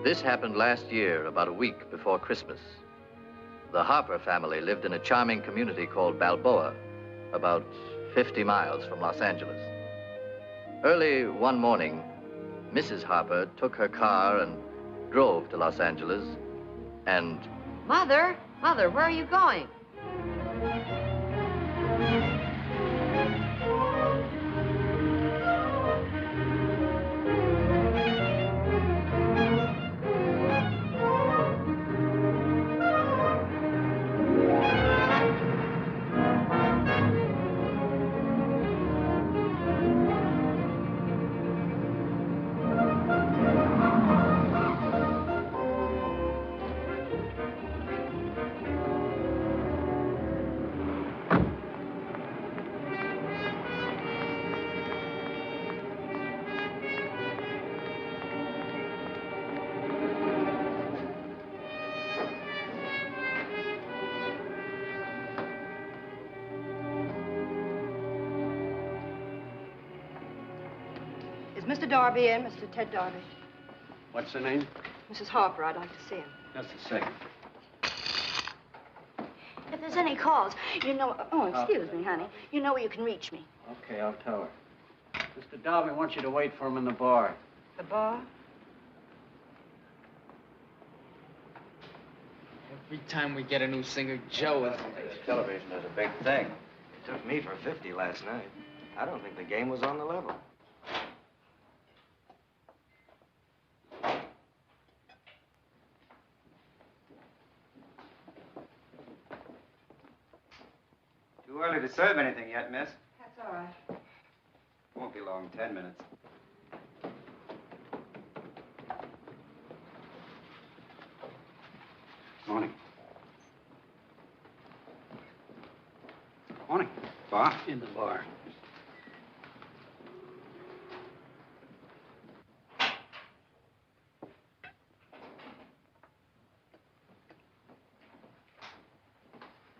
This happened last year, about a week before Christmas. The Harper family lived in a charming community called Balboa, about 50 miles from Los Angeles. Early one morning, Mrs. Harper took her car and drove to Los Angeles and... Mother, where are you going? Is Mr. Darby in, Mr. Ted Darby? What's her name? Mrs. Harper, I'd like to see him. Just a second. If there's any calls, you know... Oh, excuse me, honey. You know where you can reach me. Okay, I'll tell her. Mr. Darby wants you to wait for him in the bar. The bar? Every time we get a new singer, Joe is... Television is a big thing. It took me for 50 last night. I don't think the game was on the level. Too early to serve anything yet, miss. That's all right. Won't be long, 10 minutes. Morning. Morning. Bar? In the bar.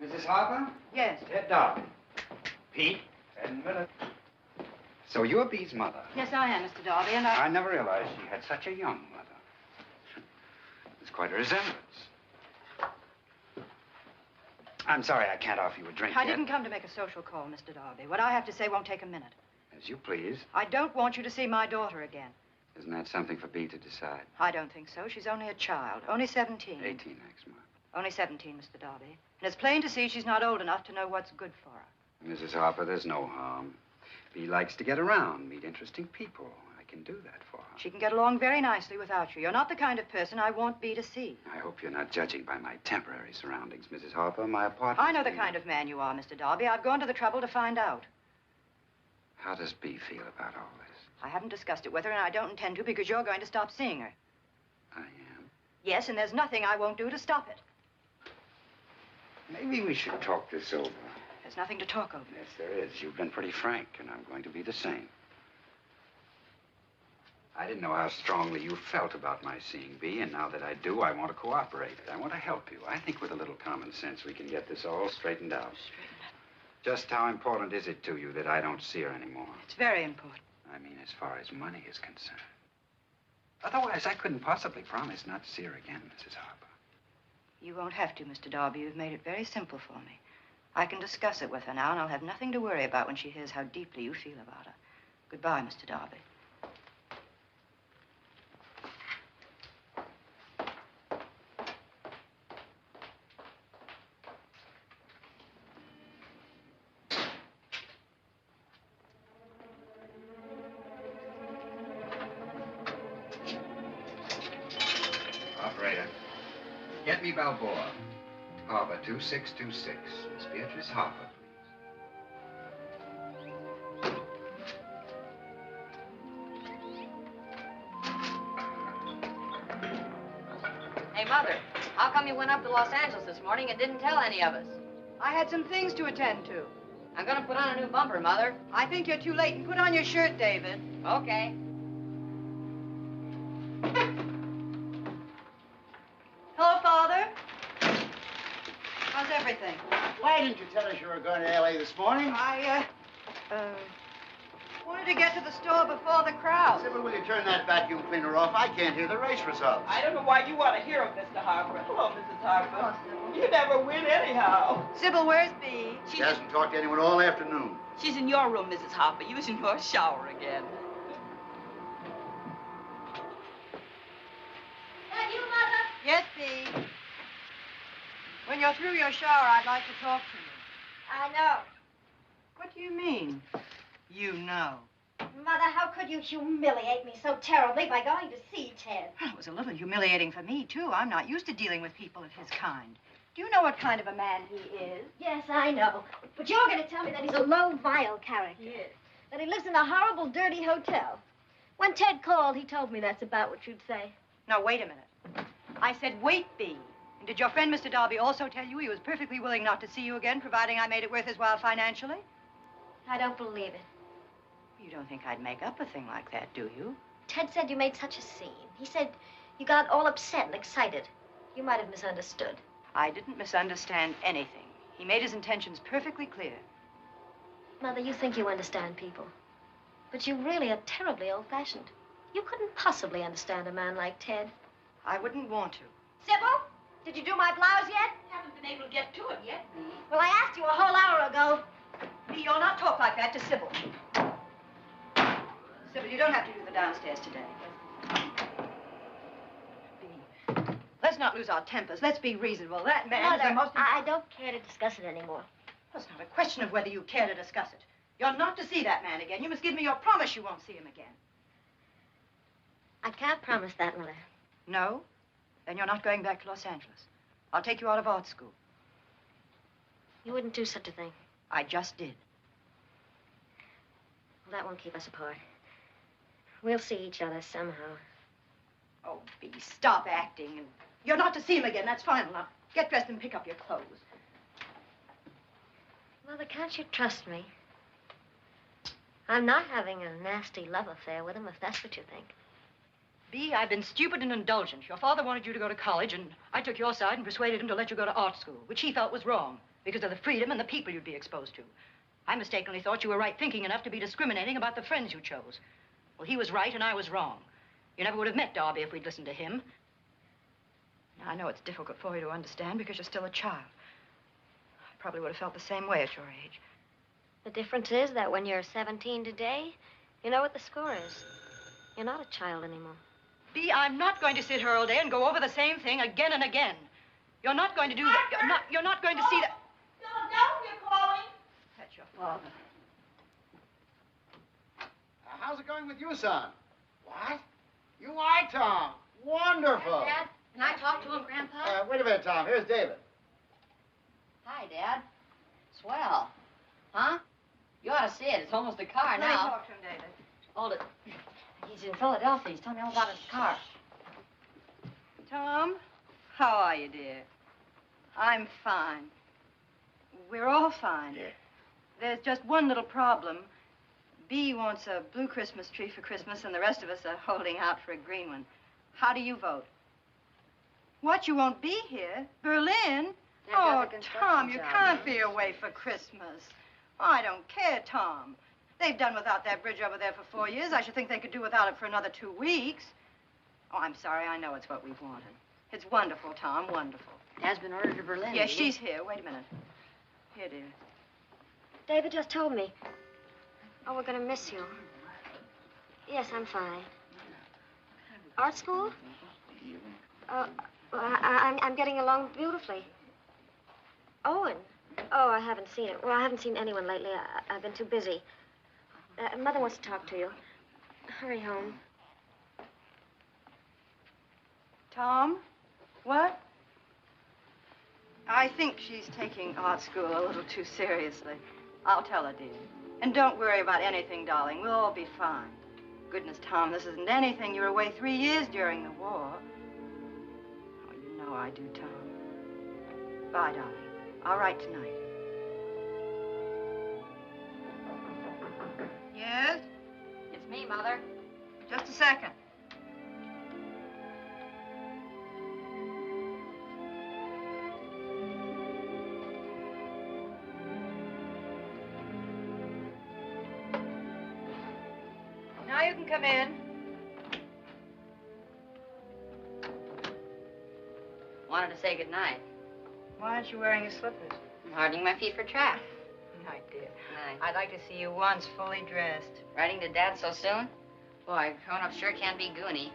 Mrs. Harper? Yes. Ted Darby. Pete? 10 minutes. So you're Bee's mother? Yes, I am, Mr. Darby, and I never realized she had such a young mother. There's quite a resemblance. I'm sorry I can't offer you a drink I yet. didn't come to make a social call, Mr. Darby. What I have to say won't take a minute. As you please. I don't want you to see my daughter again. Isn't that something for Bee to decide? I don't think so. She's only a child. Only 17. 18 next month. Only 17, Mr. Darby. And it's plain to see she's not old enough to know what's good for her. Mrs. Harper, there's no harm. Bee likes to get around, meet interesting people. I can do that for her. She can get along very nicely without you. You're not the kind of person I want Bee to see. I hope you're not judging by my temporary surroundings, Mrs. Harper. My apartment... I know the kind of man you are, Mr. Darby. I've gone to the trouble to find out. How does Bee feel about all this? I haven't discussed it with her, and I don't intend to because you're going to stop seeing her. I am? Yes, and there's nothing I won't do to stop it. Maybe we should talk this over. There's nothing to talk over. Yes, there is. You've been pretty frank, and I'm going to be the same. I didn't know how strongly you felt about my seeing Bee, and now that I do, I want to cooperate. I want to help you. I think with a little common sense, we can get this all straightened out. Straightened out? Just how important is it to you that I don't see her anymore? It's very important. I mean, as far as money is concerned. Otherwise, I couldn't possibly promise not to see her again, Mrs. Harper. You won't have to, Mr. Darby. You've made it very simple for me. I can discuss it with her now, and I'll have nothing to worry about when she hears how deeply you feel about her. Goodbye, Mr. Darby. Operator, get me Balboa. Harper 2626. Miss Beatrice Harper, please. Hey, Mother, how come you went up to Los Angeles this morning and didn't tell any of us? I had some things to attend to. I'm gonna put on a new bumper, Mother. I think you're too late. And put on your shirt, David. Okay. Hello, Father. How's everything? Why didn't you tell us you were going to L.A. this morning? Wanted to get to the store before the crowd. Sybil, will you turn that vacuum cleaner off? I can't hear the race results. I don't know why you want to hear him, Mr. Harper. Hello, Mrs. Harper. You never win anyhow. Sybil, where's Bee? She hasn't talked to anyone all afternoon. She's in your room, Mrs. Harper, using your shower again. That you, Mother? Yes, Bee. When you're through your shower, I'd like to talk to you. I know. What do you mean, you know? Mother, how could you humiliate me so terribly by going to see Ted? It was a little humiliating for me, too. I'm not used to dealing with people of his kind. Do you know what kind of a man he is? Yes, I know. But you're going to tell me that he's a low, vile character. Yes. That he lives in a horrible, dirty hotel. When Ted called, he told me that's about what you'd say. Now, wait a minute. I said, wait, Bee. And did your friend, Mr. Darby, also tell you he was perfectly willing not to see you again, providing I made it worth his while financially? I don't believe it. You don't think I'd make up a thing like that, do you? Ted said you made such a scene. He said you got all upset and excited. You might have misunderstood. I didn't misunderstand anything. He made his intentions perfectly clear. Mother, you think you understand people. But you really are terribly old-fashioned. You couldn't possibly understand a man like Ted. I wouldn't want to. Sybil, did you do my blouse yet? Haven't been able to get to it yet, Bee. Well, I asked you a whole hour ago. Bee, you'll not talk like that to Sybil. Sybil, you don't have to do the downstairs today. Bee, let's not lose our tempers. Let's be reasonable. That man is the most... I don't care to discuss it anymore. It's not a question of whether you care to discuss it. You're not to see that man again. You must give me your promise you won't see him again. I can't promise that, Mother. No? Then you're not going back to Los Angeles. I'll take you out of art school. You wouldn't do such a thing. I just did. Well, that won't keep us apart. We'll see each other somehow. Oh, Bee, stop acting. And you're not to see him again. That's final. Now, get dressed and pick up your clothes. Mother, can't you trust me? I'm not having a nasty love affair with him, if that's what you think. Bee, I've been stupid and indulgent. Your father wanted you to go to college, and I took your side and persuaded him to let you go to art school, which he felt was wrong because of the freedom and the people you'd be exposed to. I mistakenly thought you were right-thinking enough to be discriminating about the friends you chose. Well, he was right and I was wrong. You never would have met Darby if we'd listened to him. Now, I know it's difficult for you to understand because you're still a child. I probably would have felt the same way at your age. The difference is that when you're 17 today, you know what the score is. You're not a child anymore. Bee, I'm not going to sit here all day and go over the same thing again and again. You're not going to do that. You're not going to see that. Philadelphia calling. That's your father. How's it going with you, son? What? You are Tom. Wonderful. Dad, can I talk to him, Grandpa? Wait a minute, Tom. Here's David. Hi, Dad. Swell. Huh? You ought to see it. It's almost a car Let me now. talk to him, David. Hold it. He's in Philadelphia. He's telling me all about his car. Tom, how are you, dear? I'm fine. We're all fine. Yeah. There's just one little problem. Bee wants a blue Christmas tree for Christmas, and the rest of us are holding out for a green one. How do you vote? What, you won't be here? Berlin? Oh, Tom, you can't be away for Christmas. Oh, I don't care, Tom. They've done without that bridge over there for 4 years. I should think they could do without it for another 2 weeks. Oh, I'm sorry. I know it's what we've wanted. It's wonderful, Tom, wonderful. Dad's been ordered to Berlin. Yes, she's here. Wait a minute. Here, dear. David just told me. Oh, we're going to miss you. Yes, I'm fine. Art school? Well, I'm getting along beautifully. Owen? Oh, I haven't seen it. Well, I haven't seen anyone lately. I've been too busy. Mother wants to talk to you. Hurry home. Tom? What? I think she's taking art school a little too seriously. I'll tell her, dear. And don't worry about anything, darling. We'll all be fine. Goodness, Tom, this isn't anything. You were away 3 years during the war. Oh, you know I do, Tom. Bye, darling. I'll write tonight. Yes? It's me, Mother. Just a second. Now you can come in. Wanted to say goodnight. Why aren't you wearing your slippers? I'm hardening my feet for track. Night, dear. Night. I'd like to see you once fully dressed. Writing to Dad so soon? Boy, grown-up sure can be goony.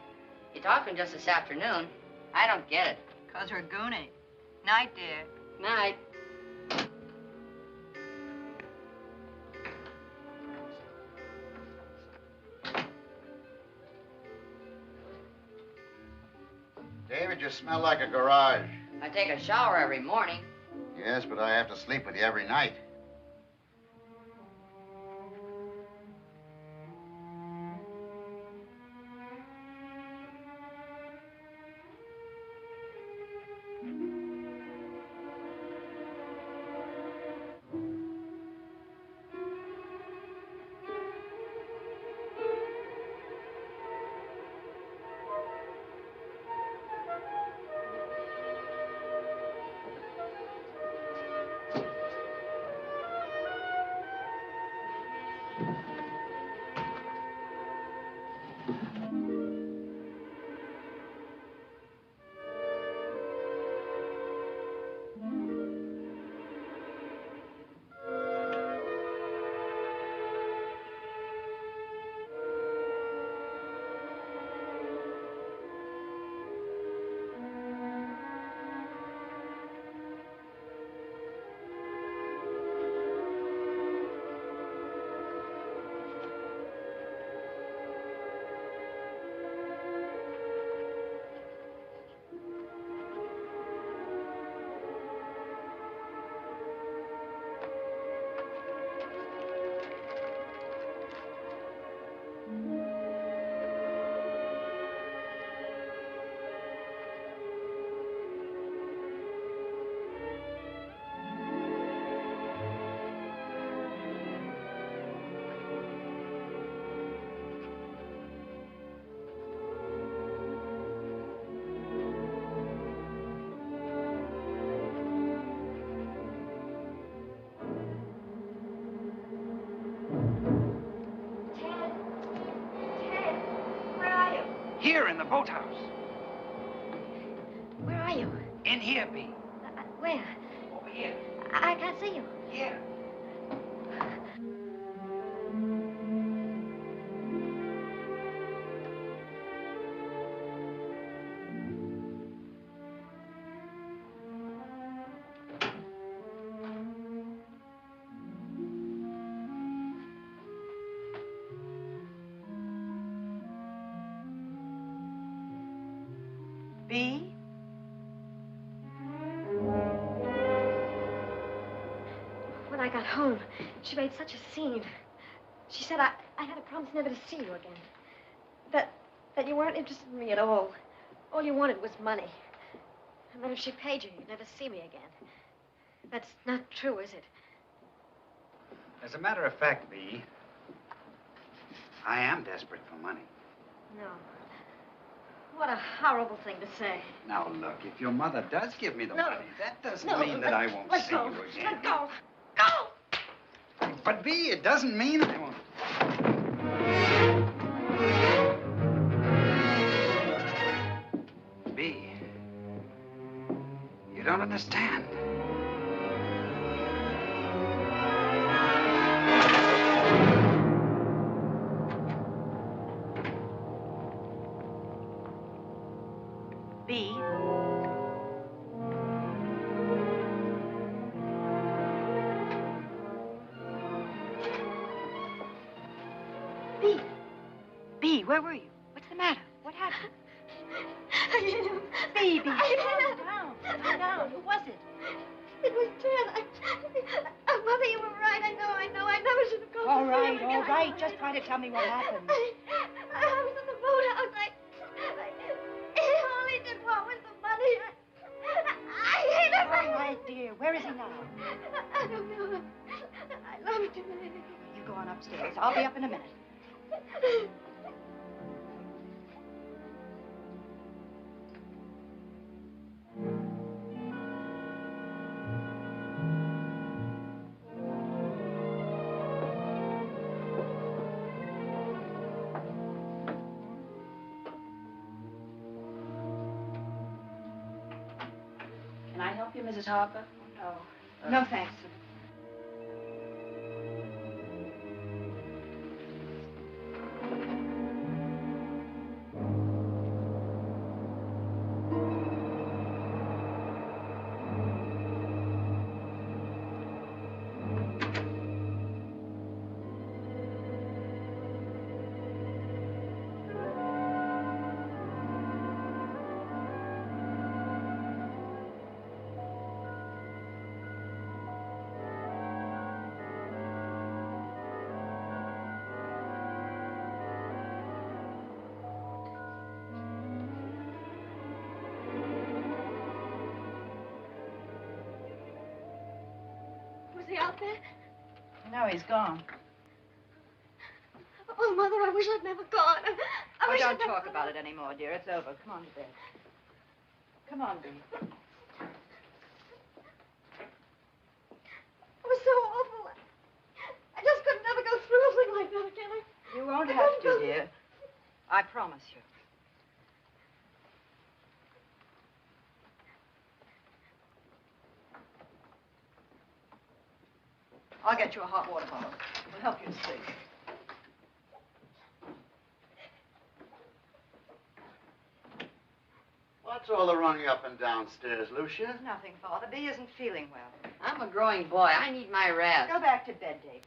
You talked to him just this afternoon. I don't get it. 'Cause we're goony. Night, dear. Night. David, you smell like a garage. I take a shower every morning. Yes, but I have to sleep with you every night. Here in the boathouse. Where are you? In here, Bee. Where? Over here. I can't see you. Here. B? When I got home, she made such a scene. She said I had a promise never to see you again. That you weren't interested in me at all. All you wanted was money. And that if she paid you, you'd never see me again. That's not true, is it? As a matter of fact, Bee, I am desperate for money. No. What a horrible thing to say. Now, look, if your mother does give me the No. money, that doesn't No, mean that I won't let see go. you again. Let go. Go! But, Bee, it doesn't mean I won't. Bee, you don't understand. B? B? B, where were you? What's the matter? What happened? B, calm down. Calm down. Who was it? It was Ted. Mother, you were right. I never should have gone. All right. Just try to tell me what happened. I was in the boathouse. All he did was the money. I hate him. All right, dear. Where is he now? I don't know. I loved him. You go on upstairs. I'll be up in a minute. you, Mrs. Harper? No. No, thanks, Sybil. Was he out there? No, he's gone. Oh, Mother, I wish I'd never gone. I wish Don't I'd never... talk about it anymore, dear. It's over. Come on to bed. Come on, Bee. It was so awful. I just could never go through a thing like that again. You won't have to, dear. I promise you. I'll get you a hot water bottle. It'll help you to sleep. What's all the running up and downstairs, Lucia? Nothing, Father. Bee isn't feeling well. I'm a growing boy. I need my rest. Go back to bed, David.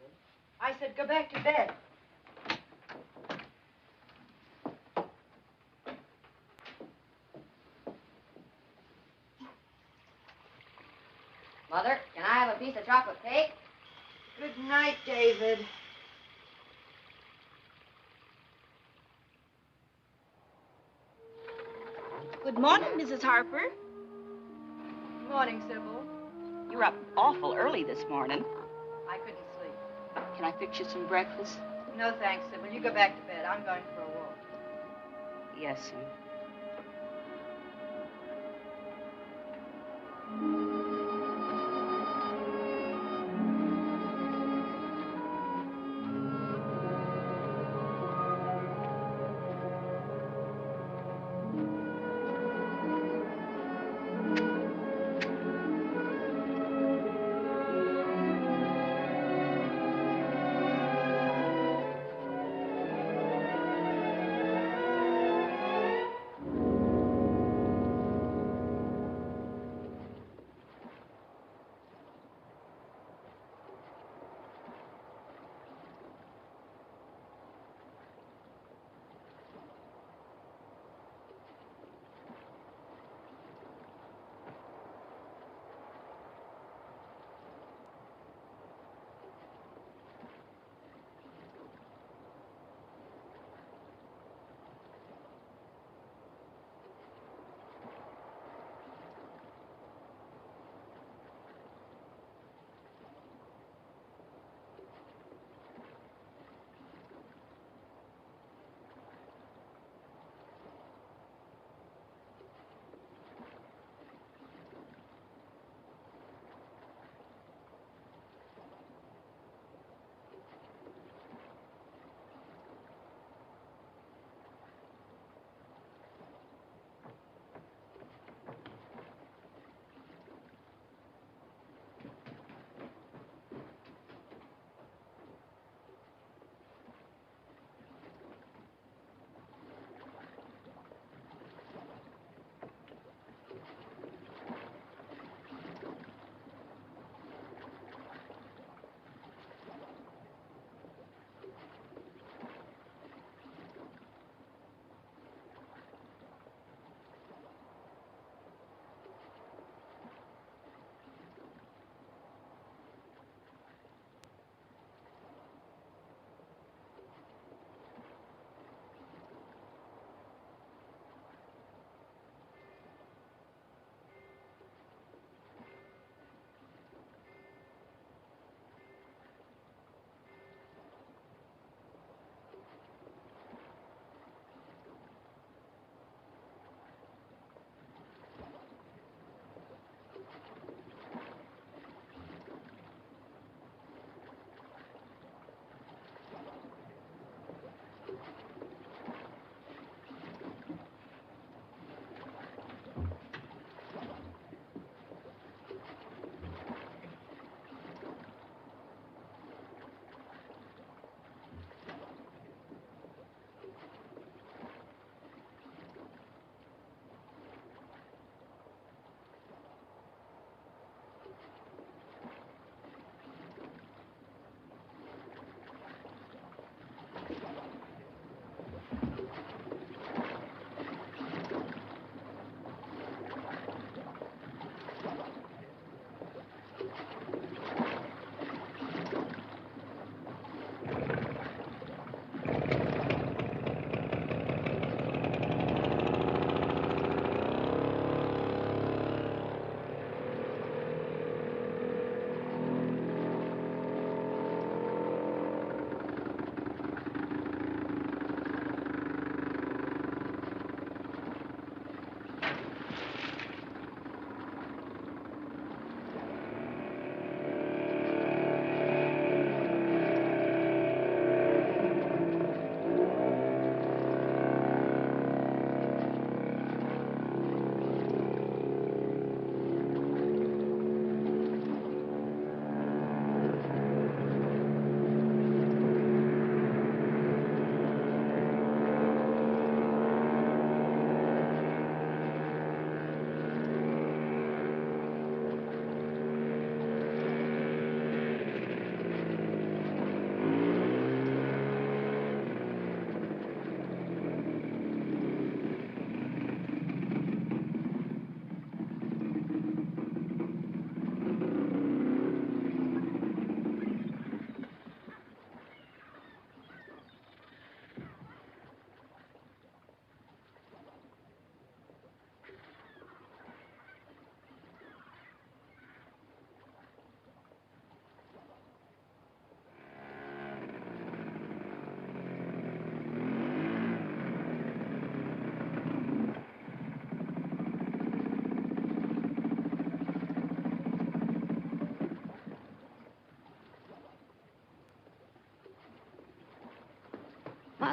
I said go back to bed. Mother, can I have a piece of chocolate cake? Good night, David. Good morning, Mrs. Harper. Morning, Sybil. You're up awful early this morning. I couldn't sleep. Can I fix you some breakfast? No, thanks, Sybil. You go back to bed. I'm going for a walk. Yes, sir.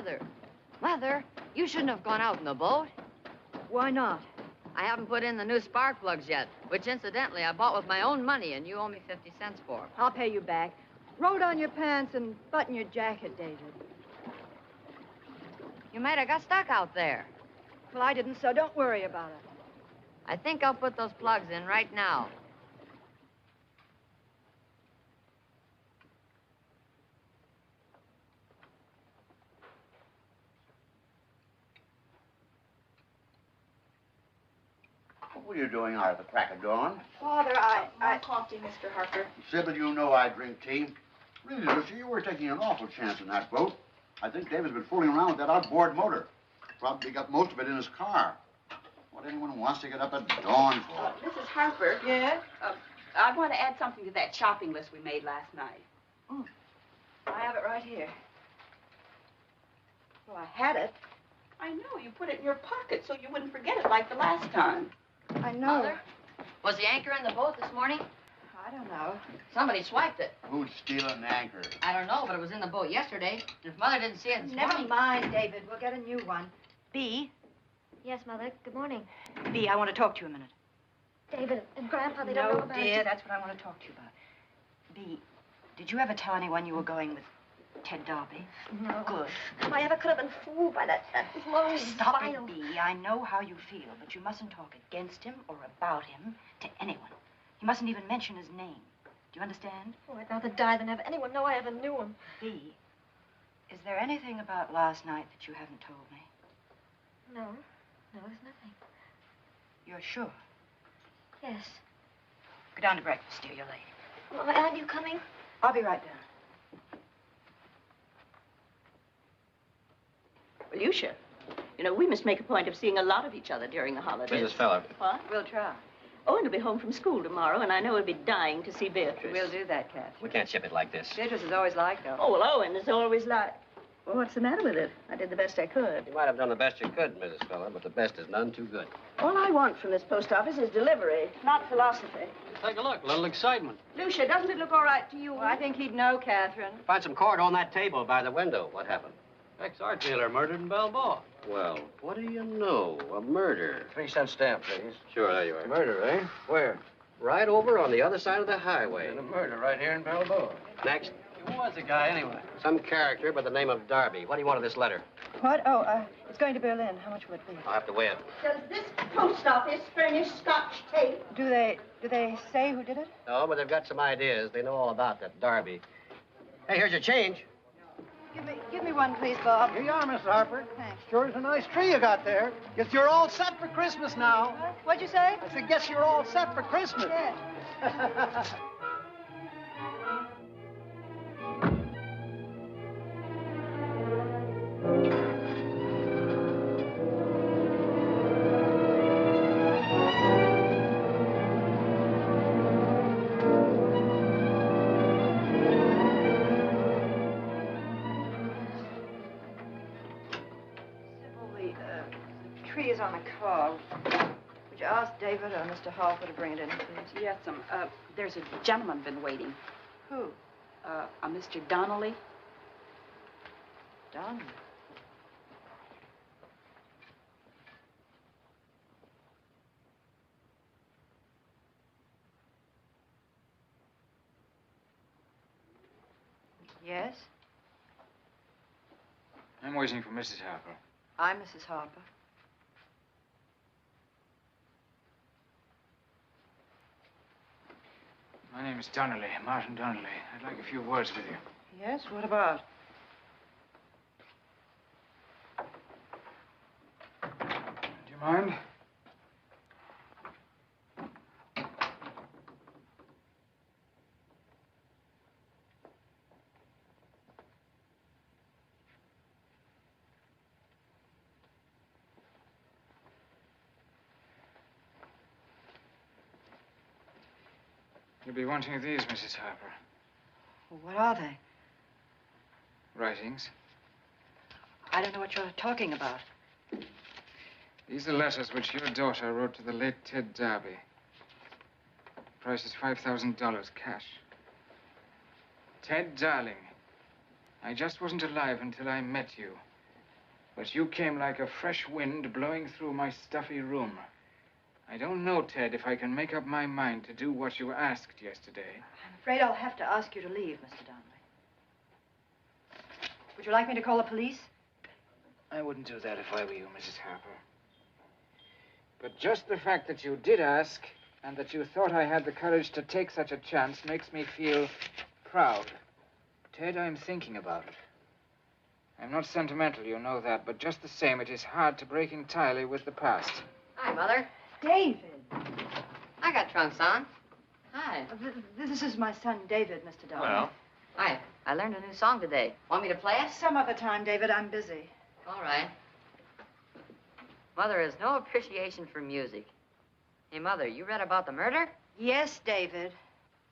Mother. Mother, you shouldn't have gone out in the boat. Why not? I haven't put in the new spark plugs yet, which incidentally I bought with my own money, and you owe me 50 cents for. I'll pay you back. Roll down your pants and button your jacket, David. You might have got stuck out there. Well, I didn't, so don't worry about it. I think I'll put those plugs in right now. What are you doing out at the crack of dawn? Father, More coffee, Mr. Harper. Sybil, you know I drink tea. Really, Lucy, you were taking an awful chance in that boat. I think David's been fooling around with that outboard motor. Probably got most of it in his car. What anyone wants to get up at dawn for? Mrs. Harper. Yes? I want to add something to that shopping list we made last night. I have it right here. Well, I had it. I know. You put it in your pocket so you wouldn't forget it like the last time. I know. Mother, was the anchor in the boat this morning? I don't know. Somebody swiped it. Who'd steal an anchor? I don't know, but it was in the boat yesterday. If Mother didn't see it this Never morning... mind, David. We'll get a new one. Bee, Yes, Mother. Good morning. Bee, I want to talk to you a minute. David and Grandpa, they don't know No, about dear, it. that's what I want to talk to you about. Bee, did you ever tell anyone you were going with Ted Darby? No. Good. If I ever could have been fooled by that low, Stop vile... it, Bee. I know how you feel, but you mustn't talk against him or about him to anyone. You mustn't even mention his name. Do you understand? Oh, I'd rather die than have anyone know I ever knew him. Bee, is there anything about last night that you haven't told me? No. No, there's nothing. You're sure? Yes. Go down to breakfast, dear. You're late. Well, aren't you coming? I'll be right down. Well, Lucia, you know, we must make a point of seeing a lot of each other during the holidays. Mrs. Feller. What? We'll try. Owen will be home from school tomorrow, and I know he'll be dying to see Beatrice. We'll do that, Kath. We can't ship it like this. Beatrice is always like that. Oh, well, Owen is always like... Well, what's the matter with it? I did the best I could. You might have done the best you could, Mrs. Feller, but the best is none too good. All I want from this post office is delivery, not philosophy. Take a look, a little excitement. Lucia, doesn't it look all right to you? Well, I think he'd know, Catherine. Find some cord on that table by the window. What happened? Ex-art dealer murdered in Balboa. Well, what do you know? A murder. 3-cent stamp, please. Sure, there you are. Murder, eh? Where? Right over on the other side of the highway. And a murder right here in Balboa. Next, Who was the guy, anyway? some character by the name of Darby. What do you want of this letter? What? Oh, it's going to Berlin. How much will it be? I'll have to weigh it. Does this post office furnish Scotch tape? Do they say who did it? No, but they've got some ideas. They know all about that Darby. Hey, here's your change. Give me one, please, Bob. Here you are, Miss Harper. Thanks. Sure is a nice tree you got there. Guess you're all set for Christmas now. What'd you say? I said, guess you're all set for Christmas. Yes. The tree is on the car. Would you ask David or Mr. Harper to bring it in, please? Yes, there's a gentleman been waiting. Who? A Mr. Donnelly. Don. Yes? I'm waiting for Mrs. Harper. I'm Mrs. Harper. My name is Donnelly, Martin Donnelly. I'd like a few words with you. Yes? What about? Do you mind? You'll be wanting these, Mrs. Harper. Well, what are they? Writings. I don't know what you're talking about. These are letters which your daughter wrote to the late Ted Darby. The price is $5,000 cash. Ted, darling, I just wasn't alive until I met you. But you came like a fresh wind blowing through my stuffy room. I don't know, Ted, if I can make up my mind to do what you asked yesterday. I'm afraid I'll have to ask you to leave, Mr. Donnelly. Would you like me to call the police? I wouldn't do that if I were you, Mrs. Harper. But just the fact that you did ask and that you thought I had the courage to take such a chance makes me feel proud. Ted, I'm thinking about it. I'm not sentimental, you know that, but just the same, it is hard to break entirely with the past. Hi, Mother. David. I got trunks on. Hi. This is my son, David, Mr. Donnelly. Well? Hi. I learned a new song today. Want me to play it? Some other time, David. I'm busy. All right. Mother has no appreciation for music. Hey, Mother, you read about the murder? Yes, David.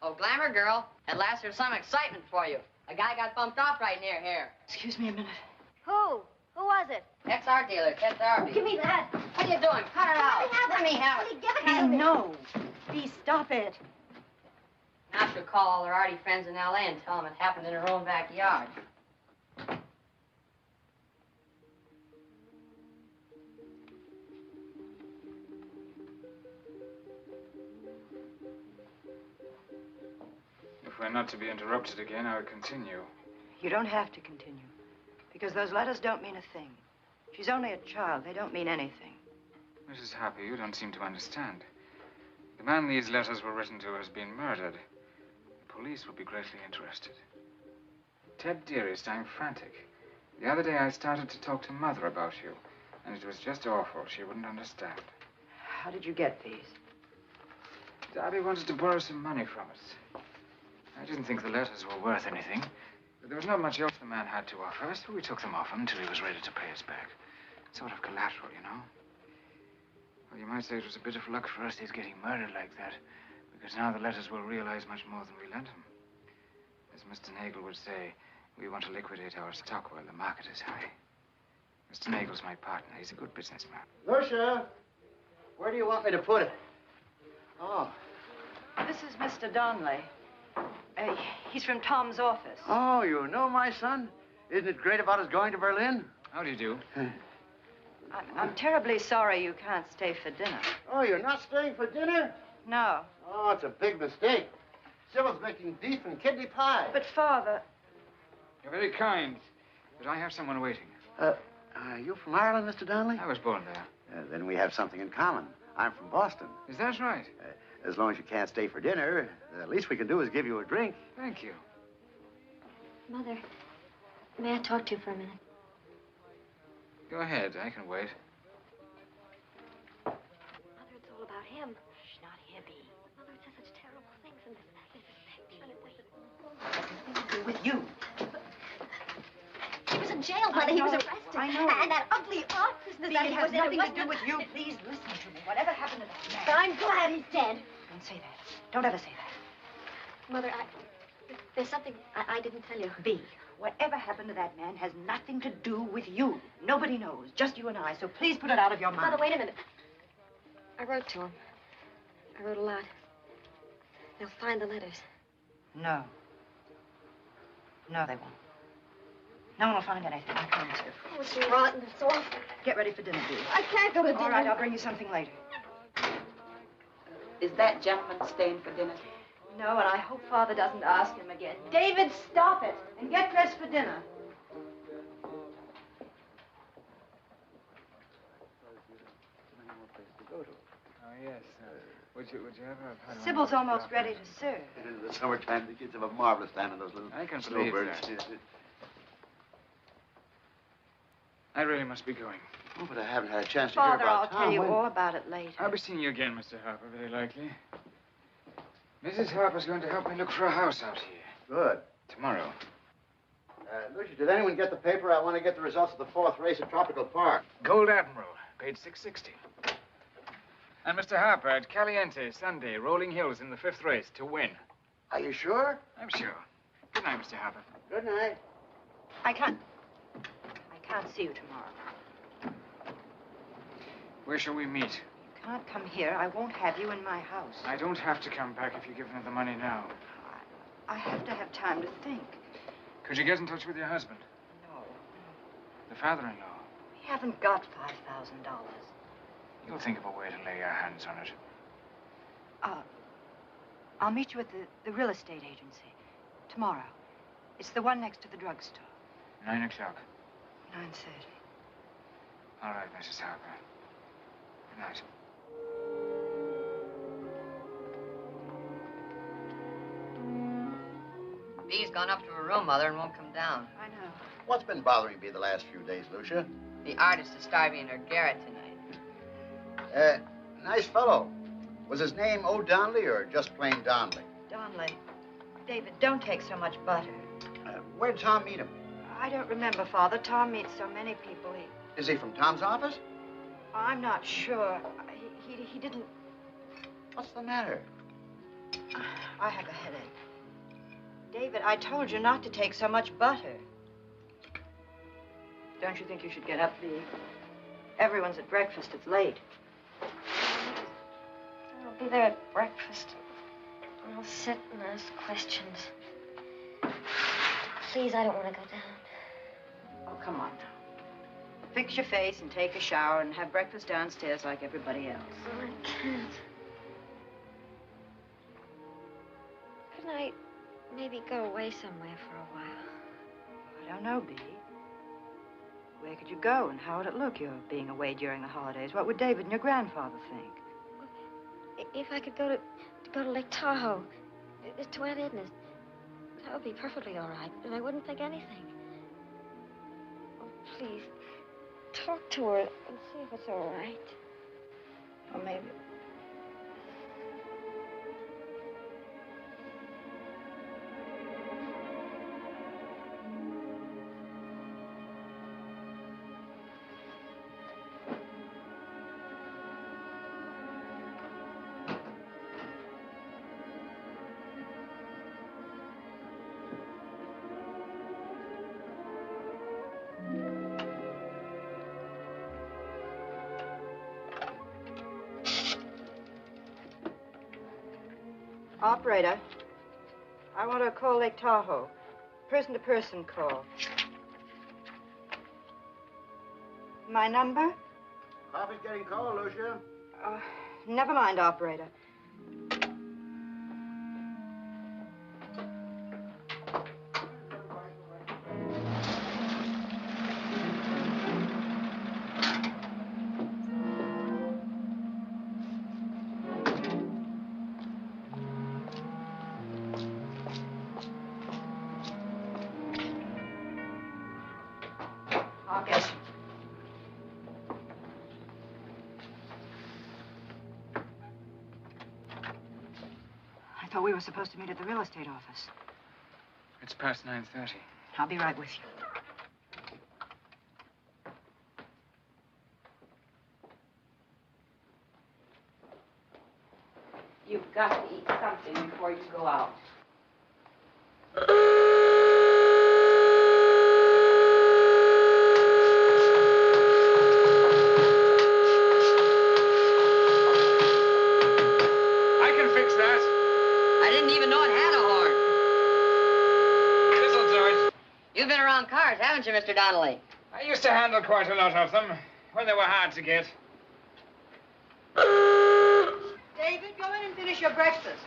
Oh, glamour girl. At last there's some excitement for you. A guy got bumped off right near here. Excuse me a minute. Who? Who was it? XR dealer, Ted Darby. Give me that. What are you doing? Cut her out. Let me have it. Give it to me. No. Please stop it. Now she'll call all her arty friends in L.A. and tell them it happened in her own backyard. If we're not to be interrupted again, I'll continue. You don't have to continue. Because those letters don't mean a thing. She's only a child. They don't mean anything. Mrs. Harper, you don't seem to understand. The man these letters were written to has been murdered. The police will be greatly interested. Ted, dearest, I'm frantic. The other day I started to talk to Mother about you, and it was just awful. She wouldn't understand. How did you get these? Darby wanted to borrow some money from us. I didn't think the letters were worth anything, but there was not much else the man had to offer, so we took them off him until he was ready to pay us back. Sort of collateral, you know. Well, you might say it was a bit of luck for us his getting murdered like that, because now the letters will realize much more than we lent him. As Mr. Nagel would say, we want to liquidate our stock while the market is high. Mr. Nagel's my partner. He's a good businessman. Lucia, where do you want me to put it? Oh. This is Mr. Donnelly. He's from Tom's office. Oh, you know my son? Isn't it great about us going to Berlin? How do you do? I'm terribly sorry you can't stay for dinner. Oh, you're not staying for dinner? No. Oh, it's a big mistake. Sybil's making beef and kidney pie. But, Father... You're very kind, but I have someone waiting. Are you from Ireland, Mr. Donnelly? I was born there. Then we have something in common. I'm from Boston. Is that right? As long as you can't stay for dinner, the least we can do is give you a drink. Thank you. Mother, may I talk to you for a minute? Go ahead. I can wait. Mother, it's all about him. Shh, not Hippie. Mother, it says such terrible things in this. To do with you. He was in jail, Mother. He was arrested. I know. And that ugly art business that It he has was in. nothing to do with you. Please listen to me. Whatever happened to that man? But I'm glad he's dead. Don't say that. Don't ever say that. Mother, there's something I didn't tell you. B, whatever happened to that man has nothing to do with you. Nobody knows. Just you and I. So please put it out of your mind. Mother, wait a minute. I wrote to him. I wrote a lot. They'll find the letters. No. No, they won't. No one will find anything, I promise you. Oh, it's rotten. It's awful. Get ready for dinner, dear. I can't go to dinner. All right, I'll bring you something later. Is that gentleman staying for dinner? No, and I hope Father doesn't ask him again. David, stop it and get dressed for dinner. Oh, yes. Would you have a... pardon? Sybil's almost ready to serve. In the summertime, the kids have a marvelous time in those little I can believe snowbirds. that. I really must be going. Oh, but I haven't had a chance to Father, hear about I'll Tom. tell you When- all about it later. I'll be seeing you again, Mr. Harper, very likely. Mrs. Harper's going to help me look for a house out here. Good. Tomorrow. Lucia, did anyone get the paper? I want to get the results of the 4th race at Tropical Park. Gold Admiral, paid $6.60. And Mr. Harper at Caliente, Sunday, Rolling Hills in the 5th race to win. Are you sure? I'm sure. Good night, Mr. Harper. Good night. I can't see you tomorrow. Where shall we meet? You can't come here. I won't have you in my house. I don't have to come back if you give me the money now. I have to have time to think. Could you get in touch with your husband? No. The father-in-law? We haven't got $5,000. You'll think of a way to lay your hands on it. I'll meet you at the real estate agency tomorrow. It's the one next to the drugstore. 9 o'clock. 9:30. All right, Mrs. Harper. Good night. Bee's gone up to her room, Mother, and won't come down. I know. What's been bothering Bee the last few days, Lucia? The artist is starving in her garret tonight. Nice fellow. Was his name O'Donnelly or just plain Donnelly? Donnelly. David, don't take so much butter. Where'd Tom meet him? I don't remember, Father. Tom meets so many people. Is he from Tom's office? I'm not sure. He didn't... What's the matter? I have a headache. David, I told you not to take so much butter. Don't you think you should get up, Bee? Everyone's at breakfast. It's late. I'll be there at breakfast. I'll sit and ask questions. Please, I don't want to go down. Oh, come on now. Fix your face and take a shower and have breakfast downstairs like everybody else. Oh, I can't. Couldn't I maybe go away somewhere for a while? I don't know, Bee. Where could you go and how would it look, your being away during the holidays? What would David and your grandfather think? If I could go to Lake Tahoe, to Aunt Edna's, that would be perfectly all right, and I wouldn't think anything. Oh, please, talk to her and see if it's all right. Or maybe... Operator, I want to call Lake Tahoe. Person-to-person call. My number? Coffee's getting cold, Lucia. Never mind, operator. Yes. I thought we were supposed to meet at the real estate office. It's past 9:30. I'll be right with you. You've got to eat something before you go out. I didn't even know it had a horn. This'll do it. You've been around cars, haven't you, Mr. Donnelly? I used to handle quite a lot of them when they were hard to get. David, go in and finish your breakfast.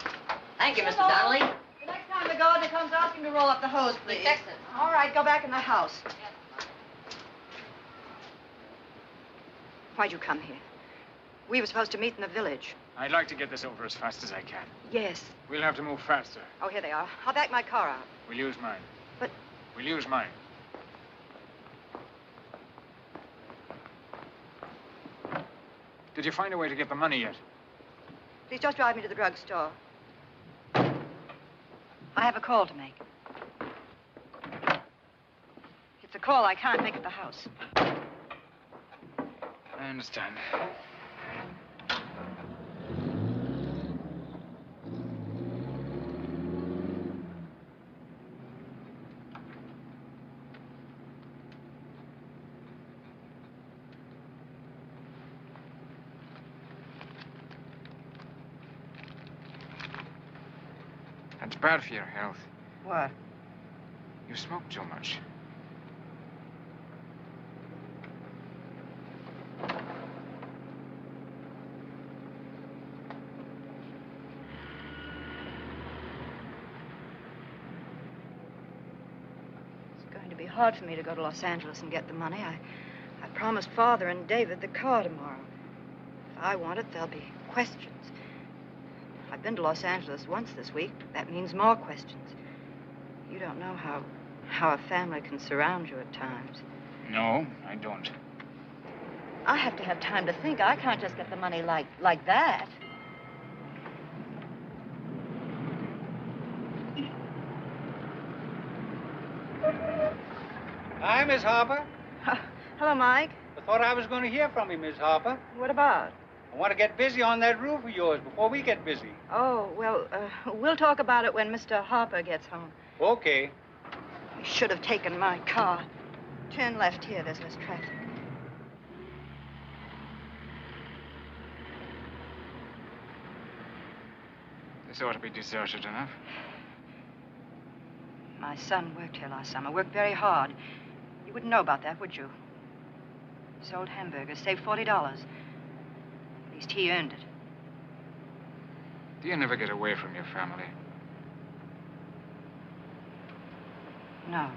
Thank you, Mr. Donnelly. The next time the gardener comes, ask him to roll up the hose, please. Fix it. All right, go back in the house. Why'd you come here? We were supposed to meet in the village. I'd like to get this over as fast as I can. Yes. We'll have to move faster. Oh, here they are. I'll back my car out. We'll use mine. But... We'll use mine. Did you find a way to get the money yet? Please just drive me to the drugstore. I have a call to make. It's a call I can't make at the house. I understand. It's bad for your health. What? You smoke too much. hard for me to go to Los Angeles and get the money. I promised Father and David the car tomorrow. If I want it, there'll be questions. I've been to Los Angeles once this week. That means more questions. You don't know how a family can surround you at times. No, I don't. I have to have time to think. I can't just get the money like that. Hi, Miss Harper. Hello, Mike. I thought I was going to hear from you, Miss Harper. What about? I want to get busy on that roof of yours before we get busy. Oh, well, we'll talk about it when Mr. Harper gets home. Okay. I should have taken my car. Turn left here. There's less traffic. This ought to be deserted enough. My son worked here last summer. Worked very hard. You wouldn't know about that, would you? Sold hamburgers, saved $40. At least he earned it. Do you never get away from your family? No.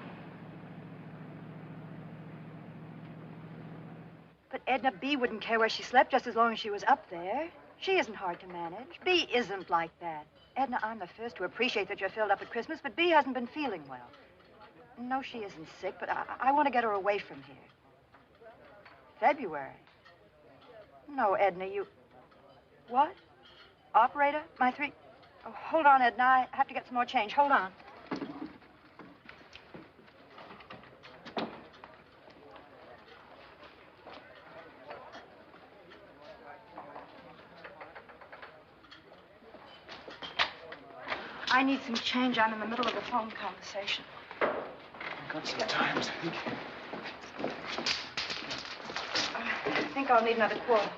But Edna B. wouldn't care where she slept just as long as she was up there. She isn't hard to manage. B isn't like that. Edna, I'm the first to appreciate that you're filled up at Christmas, but B hasn't been feeling well. No, she isn't sick, but I want to get her away from here. February. No, Edna, you... What? Operator? My three... Oh, hold on, Edna. I have to get some more change. Hold on. I need some change. I'm in the middle of a phone conversation. I've got some time, I think. I think I'll need another quarter.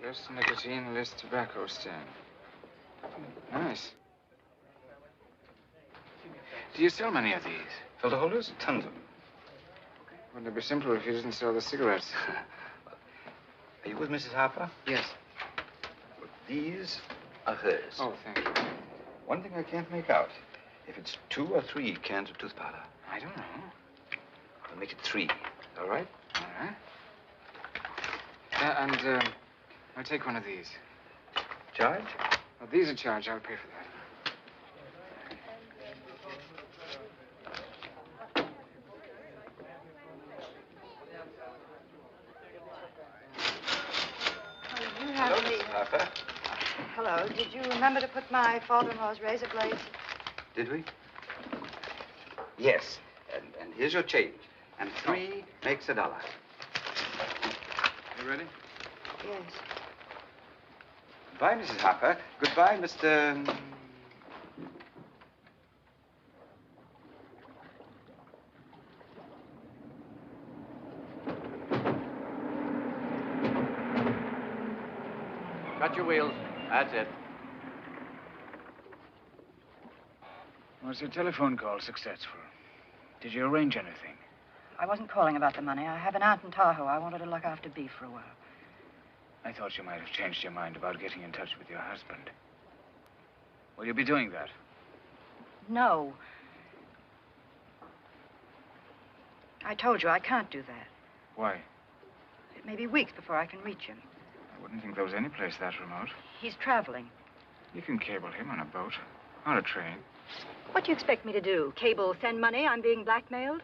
Less nicotine, less tobacco stand. Nice. Do you sell many of these? Filter holders? Tons of them. Wouldn't it be simpler if you didn't sell the cigarettes? Are you with Mrs. Harper? Yes. Well, these are hers. Oh, thank you. One thing I can't make out. If it's 2 or 3 cans of tooth powder. I don't know. I'll make it 3. All right? All right. I'll take one of these. Charge? Well, these are charged. I'll pay for that. Hello, Mrs. Harper. Hello. Did you remember to put my father-in-law's razor blades? Did we? Yes. And here's your change. And 3 makes $1. You ready? Yes. Goodbye, Mrs. Harper. Goodbye, Mr. Cut your wheels. That's it. Was your telephone call successful? Did you arrange anything? I wasn't calling about the money. I have an aunt in Tahoe. I wanted to look after B for a while. I thought you might have changed your mind about getting in touch with your husband. Will you be doing that? No. I told you I can't do that. Why? It may be weeks before I can reach him. I wouldn't think there was any place that remote. He's traveling. You can cable him on a boat or a train. What do you expect me to do? Cable, send money? I'm being blackmailed?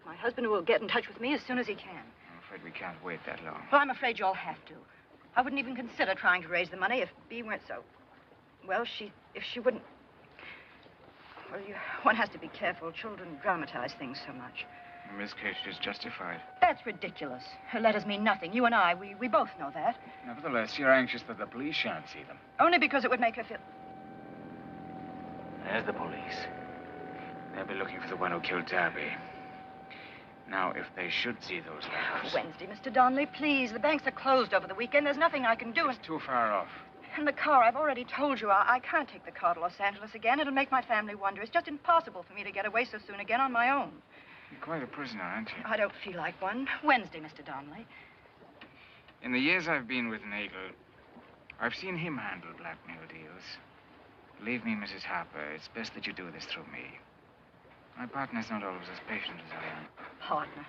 My husband will get in touch with me as soon as he can. I'm afraid we can't wait that long. Well, I'm afraid you'll have to. I wouldn't even consider trying to raise the money if Bee weren't so... Well, if she wouldn't... Well, one has to be careful. Children dramatize things so much. In this case, she's justified. That's ridiculous. Her letters mean nothing. You and I, we both know that. Nevertheless, you're anxious that the police shan't see them. Only because it would make her feel... There's the police. They'll be looking for the one who killed Darby. Now, if they should see those letters... Wednesday, Mr. Donnelly, please. The banks are closed over the weekend. There's nothing I can do. It's too far off. And the car, I've already told you, I can't take the car to Los Angeles again. It'll make my family wonder. It's just impossible for me to get away so soon again on my own. You're quite a prisoner, aren't you? I don't feel like one. Wednesday, Mr. Donnelly. In the years I've been with Nagel, I've seen him handle blackmail deals. Believe me, Mrs. Harper, it's best that you do this through me. My partner's not always as patient as I am. Partner?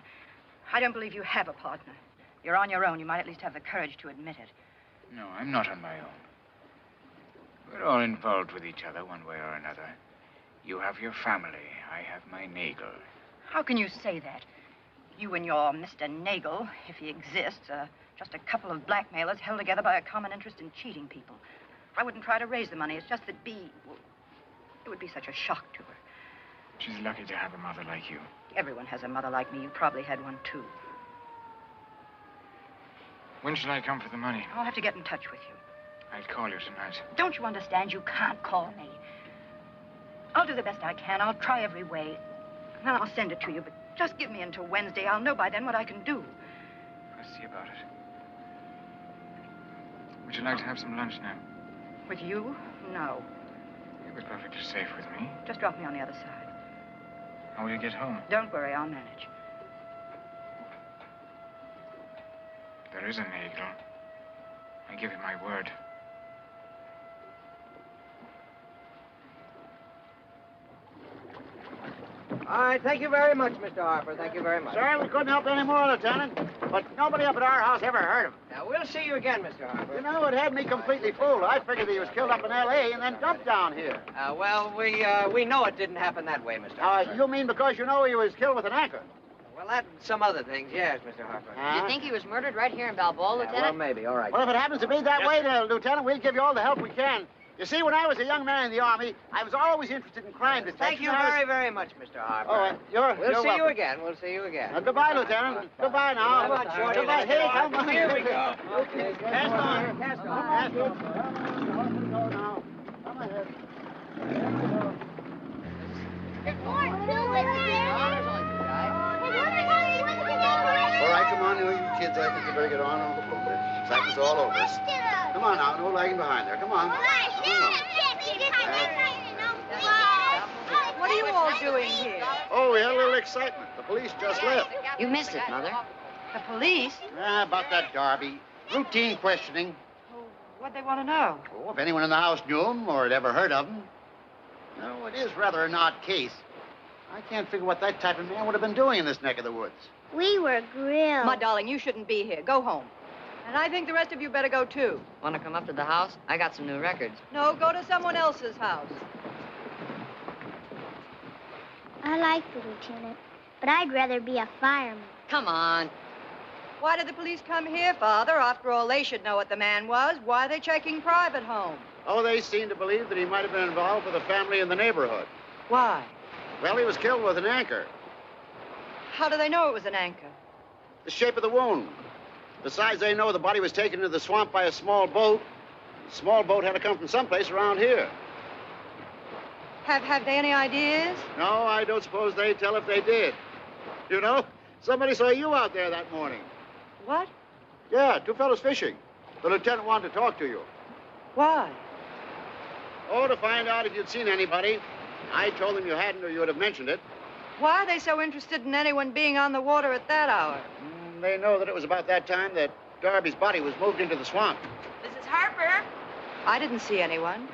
I don't believe you have a partner. You're on your own. You might at least have the courage to admit it. No, I'm not on my own. We're all involved with each other one way or another. You have your family. I have my Nagel. How can you say that? You and your Mr. Nagel, if he exists, are just a couple of blackmailers held together by a common interest in cheating people. I wouldn't try to raise the money. It's just that Bea, well, it would be such a shock to her. She's lucky to have a mother like you. Everyone has a mother like me. You probably had one, too. When shall I come for the money? I'll have to get in touch with you. I'll call you tonight. Don't you understand? You can't call me. I'll do the best I can. I'll try every way. And then I'll send it to you. But just give me until Wednesday. I'll know by then what I can do. I'll see about it. Would you like to have some lunch now? With you? No. You'll be perfectly safe with me. Just drop me on the other side. How will you get home? Don't worry. I'll manage. There is a Nagel. I give you my word. All right, thank you very much, Mr. Harper. Thank you very much. Sorry we couldn't help any more, Lieutenant. But nobody up at our house ever heard of him. Now, we'll see you again, Mr. Harper. You know, it had me completely fooled. I figured he was killed up in L.A. and then dumped down here. Well, we know it didn't happen that way, Mr. Harper. You mean because you know he was killed with an anchor? Well, that and some other things, yes, Mr. Harper. Do you think he was murdered right here in Balboa, Lieutenant? Well, maybe. All right. Well, if it happens to be that way, Lieutenant, we'll give you all the help we can. You see, when I was a young man in the Army, I was always interested in crime detection. Thank you very, very much, Mr. Harper. Oh, We'll see welcome. you again. We'll see you again. Goodbye, Lieutenant. Goodbye now. Come on, Shorty. Goodbye. Hey, come on. Here we go. Okay. Cast on. Cast on. Cast on. Go now. Come ahead. All right, come on, you kids. I think you better get on. Practice all over. Come on now, no lagging behind there. Come on. What are you all doing here? Oh, we had a little excitement. The police just left. You missed it, Mother. The police? About that Darby. Routine questioning. What'd they want to know? Oh, if anyone in the house knew him or had ever heard of him. No, it is rather an odd case. I can't figure what that type of man would have been doing in this neck of the woods. We were grilled. My darling, you shouldn't be here. Go home. And I think the rest of you better go, too. Want to come up to the house? I got some new records. No, go to someone else's house. I like the lieutenant, but I'd rather be a fireman. Come on. Why did the police come here, Father? After all, they should know what the man was. Why are they checking private homes? Oh, they seem to believe that he might have been involved with a family in the neighborhood. Why? Well, he was killed with an anchor. How do they know it was an anchor? The shape of the wound. Besides, they know the body was taken into the swamp by a small boat. The small boat had to come from someplace around here. Have they any ideas? No, I don't suppose they'd tell if they did. You know, somebody saw you out there that morning. What? Yeah, two fellows fishing. The lieutenant wanted to talk to you. Why? Oh, to find out if you'd seen anybody. I told them you hadn't, or you would have mentioned it. Why are they so interested in anyone being on the water at that hour? They know that it was about that time that Darby's body was moved into the swamp. Mrs. Harper? I didn't see anyone.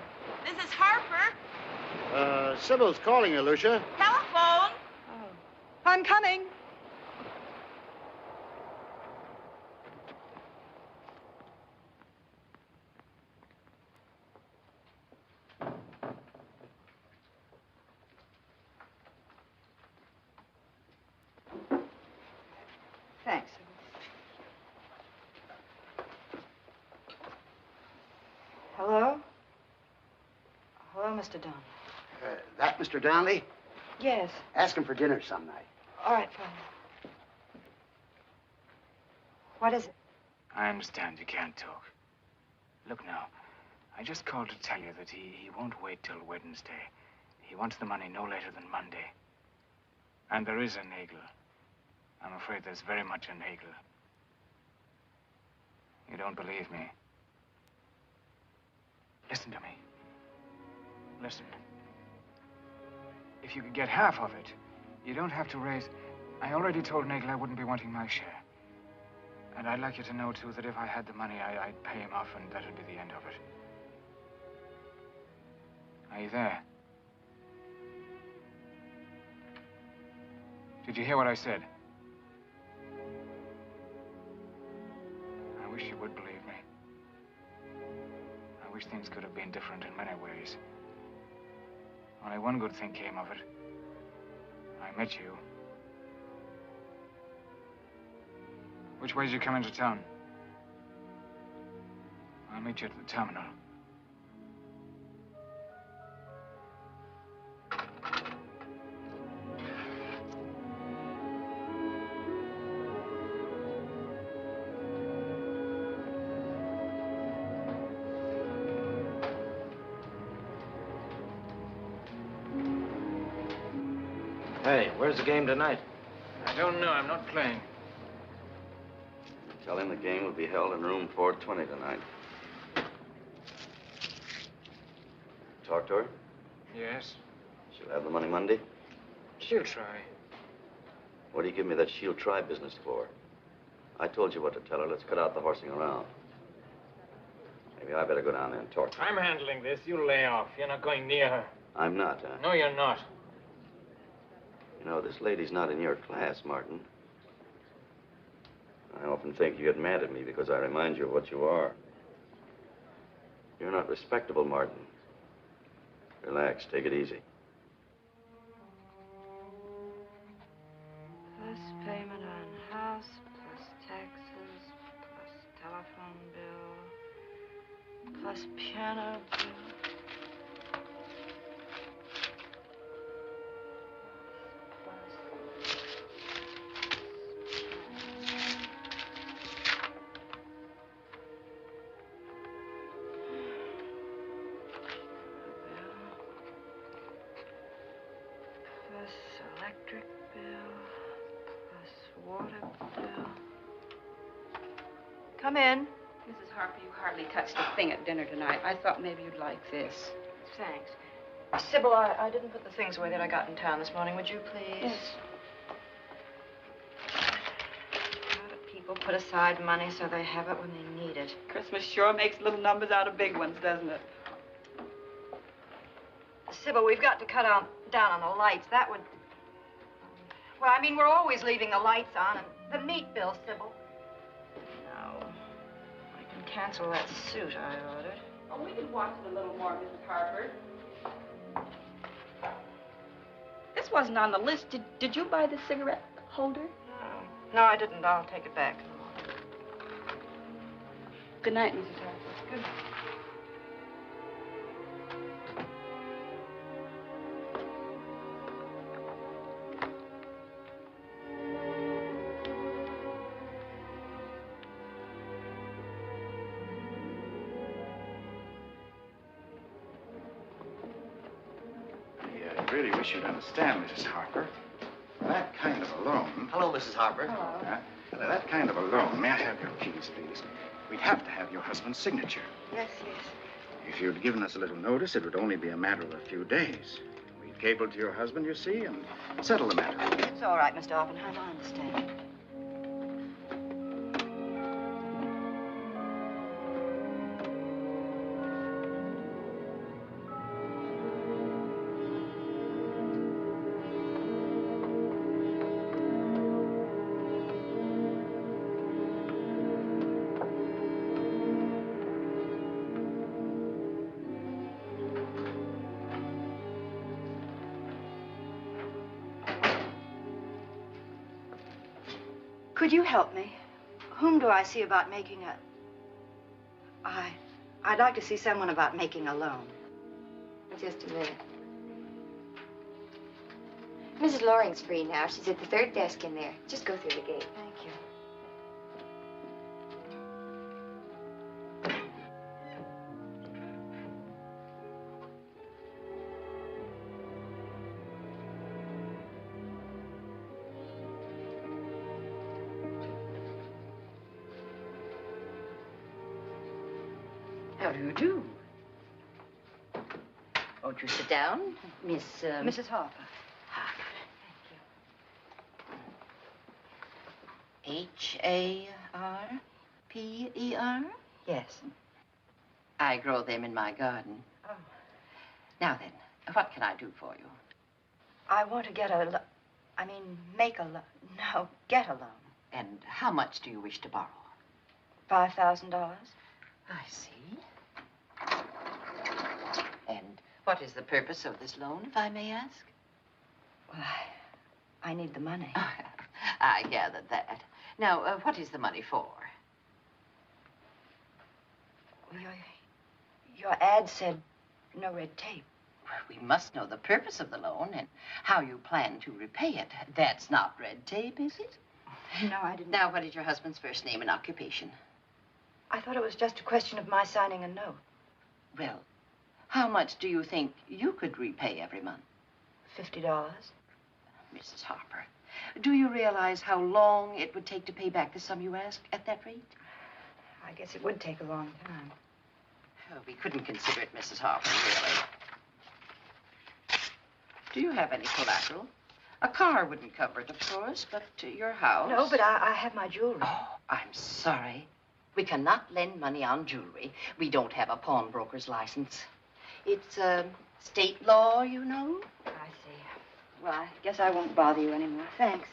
Mrs. Harper? Sybil's calling you, Lucia. Telephone? Oh. I'm coming. Thanks. Hello? Hello, Mr. Donnelly. That Mr. Donnelly? Yes. Ask him for dinner some night. All right, Father. What is it? I understand you can't talk. Look now, I just called to tell you that he won't wait till Wednesday. He wants the money no later than Monday. And there is a Nagel. I'm afraid there's very much in Nagel. You don't believe me? Listen to me. Listen. If you could get half of it, you don't have to raise... I already told Nagel I wouldn't be wanting my share. And I'd like you to know, too, that if I had the money, I'd pay him off, and that'd be the end of it. Are you there? Did you hear what I said? I wish you would believe me. I wish things could have been different in many ways. Only one good thing came of it. I met you. Which way did you come into town? I'll meet you at the terminal. Hey, where's the game tonight? I don't know. I'm not playing. Tell him the game will be held in room 420 tonight. Talk to her? Yes? She'll have the money Monday? She'll try. What do you give me that she'll try business for? I told you what to tell her. Let's cut out the horsing around. Maybe I better go down there and talk to her. I'm handling this. You lay off. You're not going near her. I'm not, huh? No, you're not. You know, this lady's not in your class, Martin. I often think you get mad at me because I remind you of what you are. You're not respectable, Martin. Relax, take it easy. Plus payment on house, plus taxes, plus telephone bill, plus piano bill. Electric bill, plus water bill. Come in. Mrs. Harper, you hardly touched a thing at dinner tonight. I thought maybe you'd like this. Thanks. Sybil, I didn't put the things away that I got in town this morning. Would you please? Yes. How do people put aside money so they have it when they need it? Christmas sure makes little numbers out of big ones, doesn't it? Sybil, we've got to cut down on the lights. That would... Well, I mean, we're always leaving the lights on. And the meat bill, Sybil. No. I can cancel that suit I ordered. Oh, we can watch it a little more, Mrs. Harper. This wasn't on the list. Did you buy the cigarette holder? No. No, I didn't. I'll take it back. Good night, Mrs. Harper. Good night. I really wish you'd understand, Mrs. Harper. That kind of a loan... Hello, Mrs. Harper. That kind of a loan... May I have your keys, please? We'd have to have your husband's signature. Yes, yes. If you'd given us a little notice, it would only be a matter of a few days. We'd cable to your husband, you see, and settle the matter. It's all right, Mr. Oppenheim. I understand. Could you help me? Whom do I see about making a... I'd like to see someone about making a loan. Just a minute. Mrs. Loring's free now. She's at the third desk in there. Just go through the gate. Thank you. How do you do? Won't you sit down, Miss... Mrs. Harper. Harper. Harper? Yes. I grow them in my garden. Oh. Now then, what can I do for you? I want to get make a loan. No, get a loan. And how much do you wish to borrow? $5,000. I see. And what is the purpose of this loan, if I may ask? Well, I need the money. I gathered that. Now, what is the money for? Well, your ad said no red tape. We must know the purpose of the loan and how you plan to repay it. That's not red tape, is it? No, I didn't. Now, what is your husband's first name and occupation? I thought it was just a question of my signing a note. Well, how much do you think you could repay every month? $50. Mrs. Harper, do you realize how long it would take to pay back the sum you asked at that rate? I guess it would take a long time. Oh, we couldn't consider it, Mrs. Harper, really. Do you have any collateral? A car wouldn't cover it, of course, but your house... No, but I have my jewelry. Oh, I'm sorry. We cannot lend money on jewelry. We don't have a pawnbroker's license. It's, state law, you know. I see. Well, I guess I won't bother you anymore. Thanks.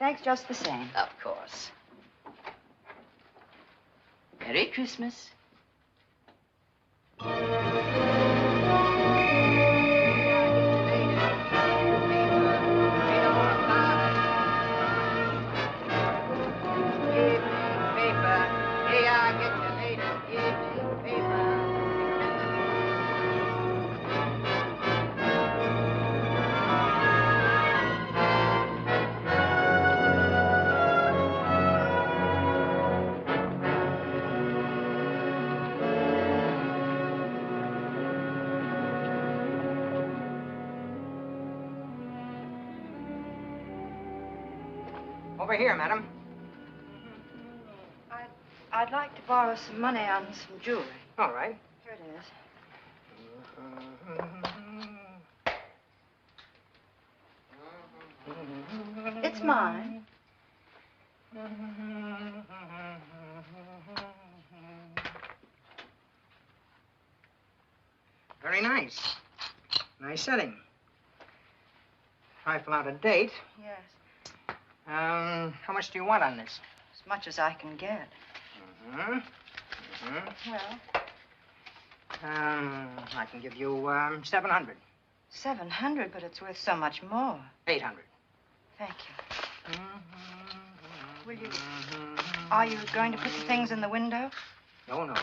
Thanks just the same. Of course. Merry Christmas. Over here, madam. I'd like to borrow some money on some jewelry. All right. Here it is. It's mine. Very nice. Nice setting. Trifle out of date. Yes. How much do you want on this? As much as I can get. Well, I can give you 700. 700, but it's worth so much more. 800. Thank you. Will you... Are you going to put the things in the window? No, no.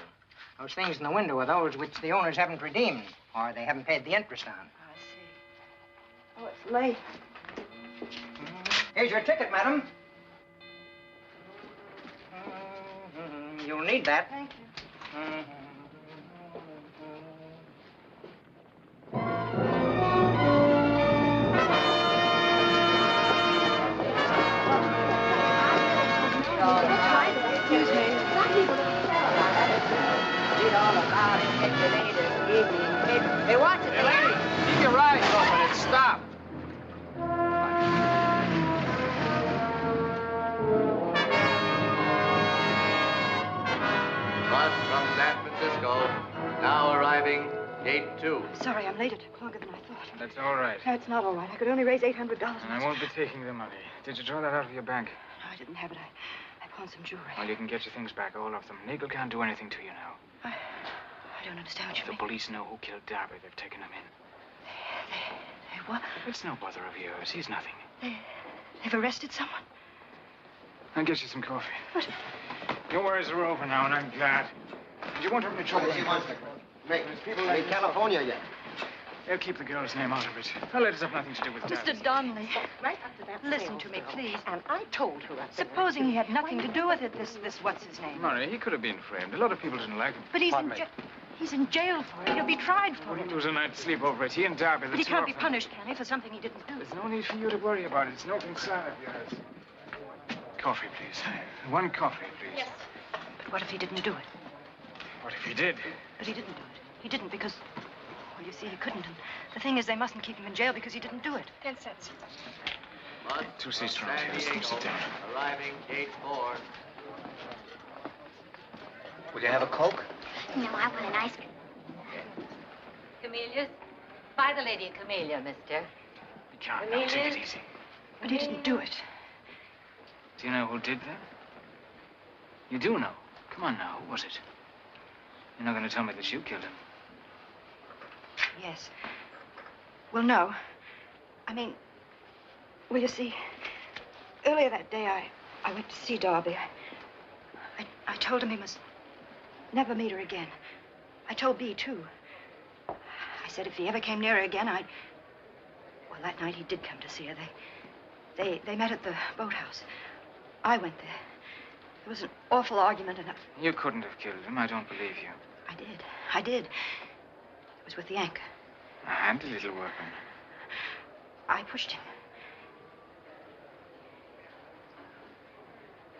Those things in the window are those which the owners haven't redeemed, or they haven't paid the interest on. I see. Oh, it's late. Here's your ticket, madam. You'll need that. Thank you. Excuse me. Read all about it. Get your latest evening paper. Hey, watch it. Hey, lady, keep your eyes open and stop. Bus from San Francisco, now arriving, gate 2. Sorry, I'm late. It took longer than I thought. That's all right. No, it's not all right. I could only raise $800. And I won't be taking the money. Did you draw that out of your bank? No, I didn't have it. I pawned some jewelry. Well, you can get your things back, all of them. Nagel can't do anything to you now. I don't understand what you The mean. police know who killed Darby. They've taken him in. They what? It's no bother of yours. He's nothing. They've arrested someone? I'll get you some coffee. What? Your worries are over now, and I'm glad. Did you want to have any trouble? Make people in California yet. They'll keep the girl's name out of it. Her letters have nothing to do with Darby. Mr. Donnelly. Right up to that Listen to me, please. And I told her. Supposing he had nothing to do with it, this what's his name? Murray, he could have been framed. A lot of people didn't like him. But he's in jail for it. He'll be tried for Well, it. he'll lose a night's sleep over it. He and Darby, the But he two can't of be them. punished, can he, for something he didn't do? There's no need for you to worry about it. It's no concern of yours. Coffee, please. One coffee, please. Yes. But what if he didn't do it? What if he did? But he didn't do it. He didn't because, well, you see, he couldn't. And the thing is, they mustn't keep him in jail because he didn't do it. 10 cents. 2 seats from here. Let's sit down. Arriving gate 4. Will you have a Coke? No, I want an ice cream. Camellias? Buy the lady a camellia, mister. John, now take it easy. But he didn't do it. Do you know who did that? You do know. Come on now, who was it? You're not going to tell me that you killed him. Yes. Well, no. I mean, well, you see, earlier that day, I went to see Darby. I told him he must never meet her again. I told Bee, too. I said if he ever came near her again, I'd... Well, that night he did come to see her. They met at the boathouse. I went there. There was an awful argument and You couldn't have killed him. I don't believe you. I did. It was with the anchor. A handy little workman. I pushed him.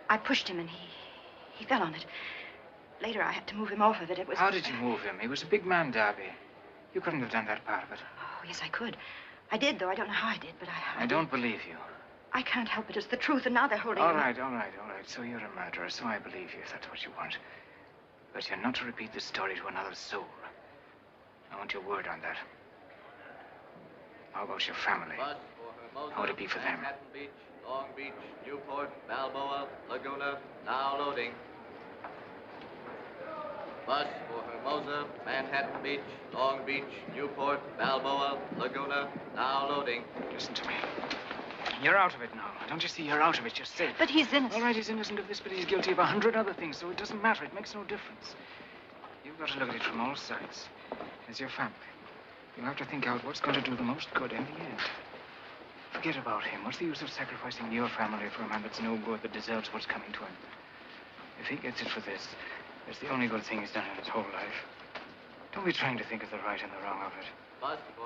I pushed him and he fell on it. Later, I had to move him off of it. It was... How did you move him? He was a big man, Darby. You couldn't have done that part of it. Oh, yes, I could. I did, though. I don't know how I did, but I I don't believe you. I can't help it. It's the truth, and now they're holding All him. right. So you're a murderer, so I believe you if that's what you want. But you're not to repeat this story to another soul. I want your word on that. How about your family? How would it be for them? Manhattan Beach, Long Beach, Newport, Balboa, Laguna, now loading. Bus for Hermosa, Manhattan Beach, Long Beach, Newport, Balboa, Laguna, now loading. Listen to me. You're out of it now. Don't you see you're out of it? You're safe. But he's innocent. All right, he's innocent of this, but he's guilty of 100 other things, so it doesn't matter. It makes no difference. You've got to look at it from all sides. As your family. You'll have to think out what's going to do the most good in the end. Forget about him. What's the use of sacrificing your family for a man that's no good, that deserves what's coming to him? If he gets it for this, it's the only good thing he's done in his whole life. Don't be trying to think of the right and the wrong of it.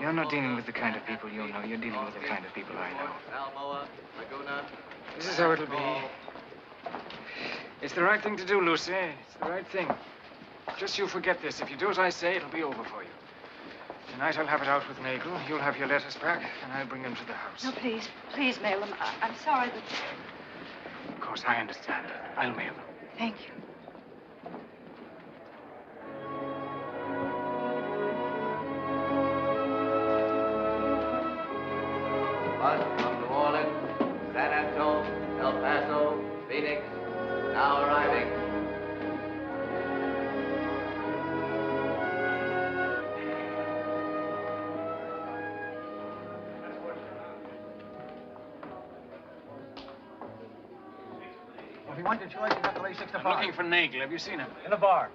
You're not dealing with the kind of people you know. You're dealing with the kind of people I know. Balboa, Laguna. This is how it'll be. It's the right thing to do, Lucy. It's the right thing. Just you forget this. If you do as I say, it'll be over for you. Tonight I'll have it out with Nagel. You'll have your letters back, and I'll bring them to the house. No, please mail them. I'm sorry that... Of course, I understand. I'll mail them. Thank you. Bus from New Orleans, San Antonio, El Paso, Phoenix, now arriving. If you want your choice, you got to lay 6 to 5. I'm looking for Nagel. Have you seen him? In the bar.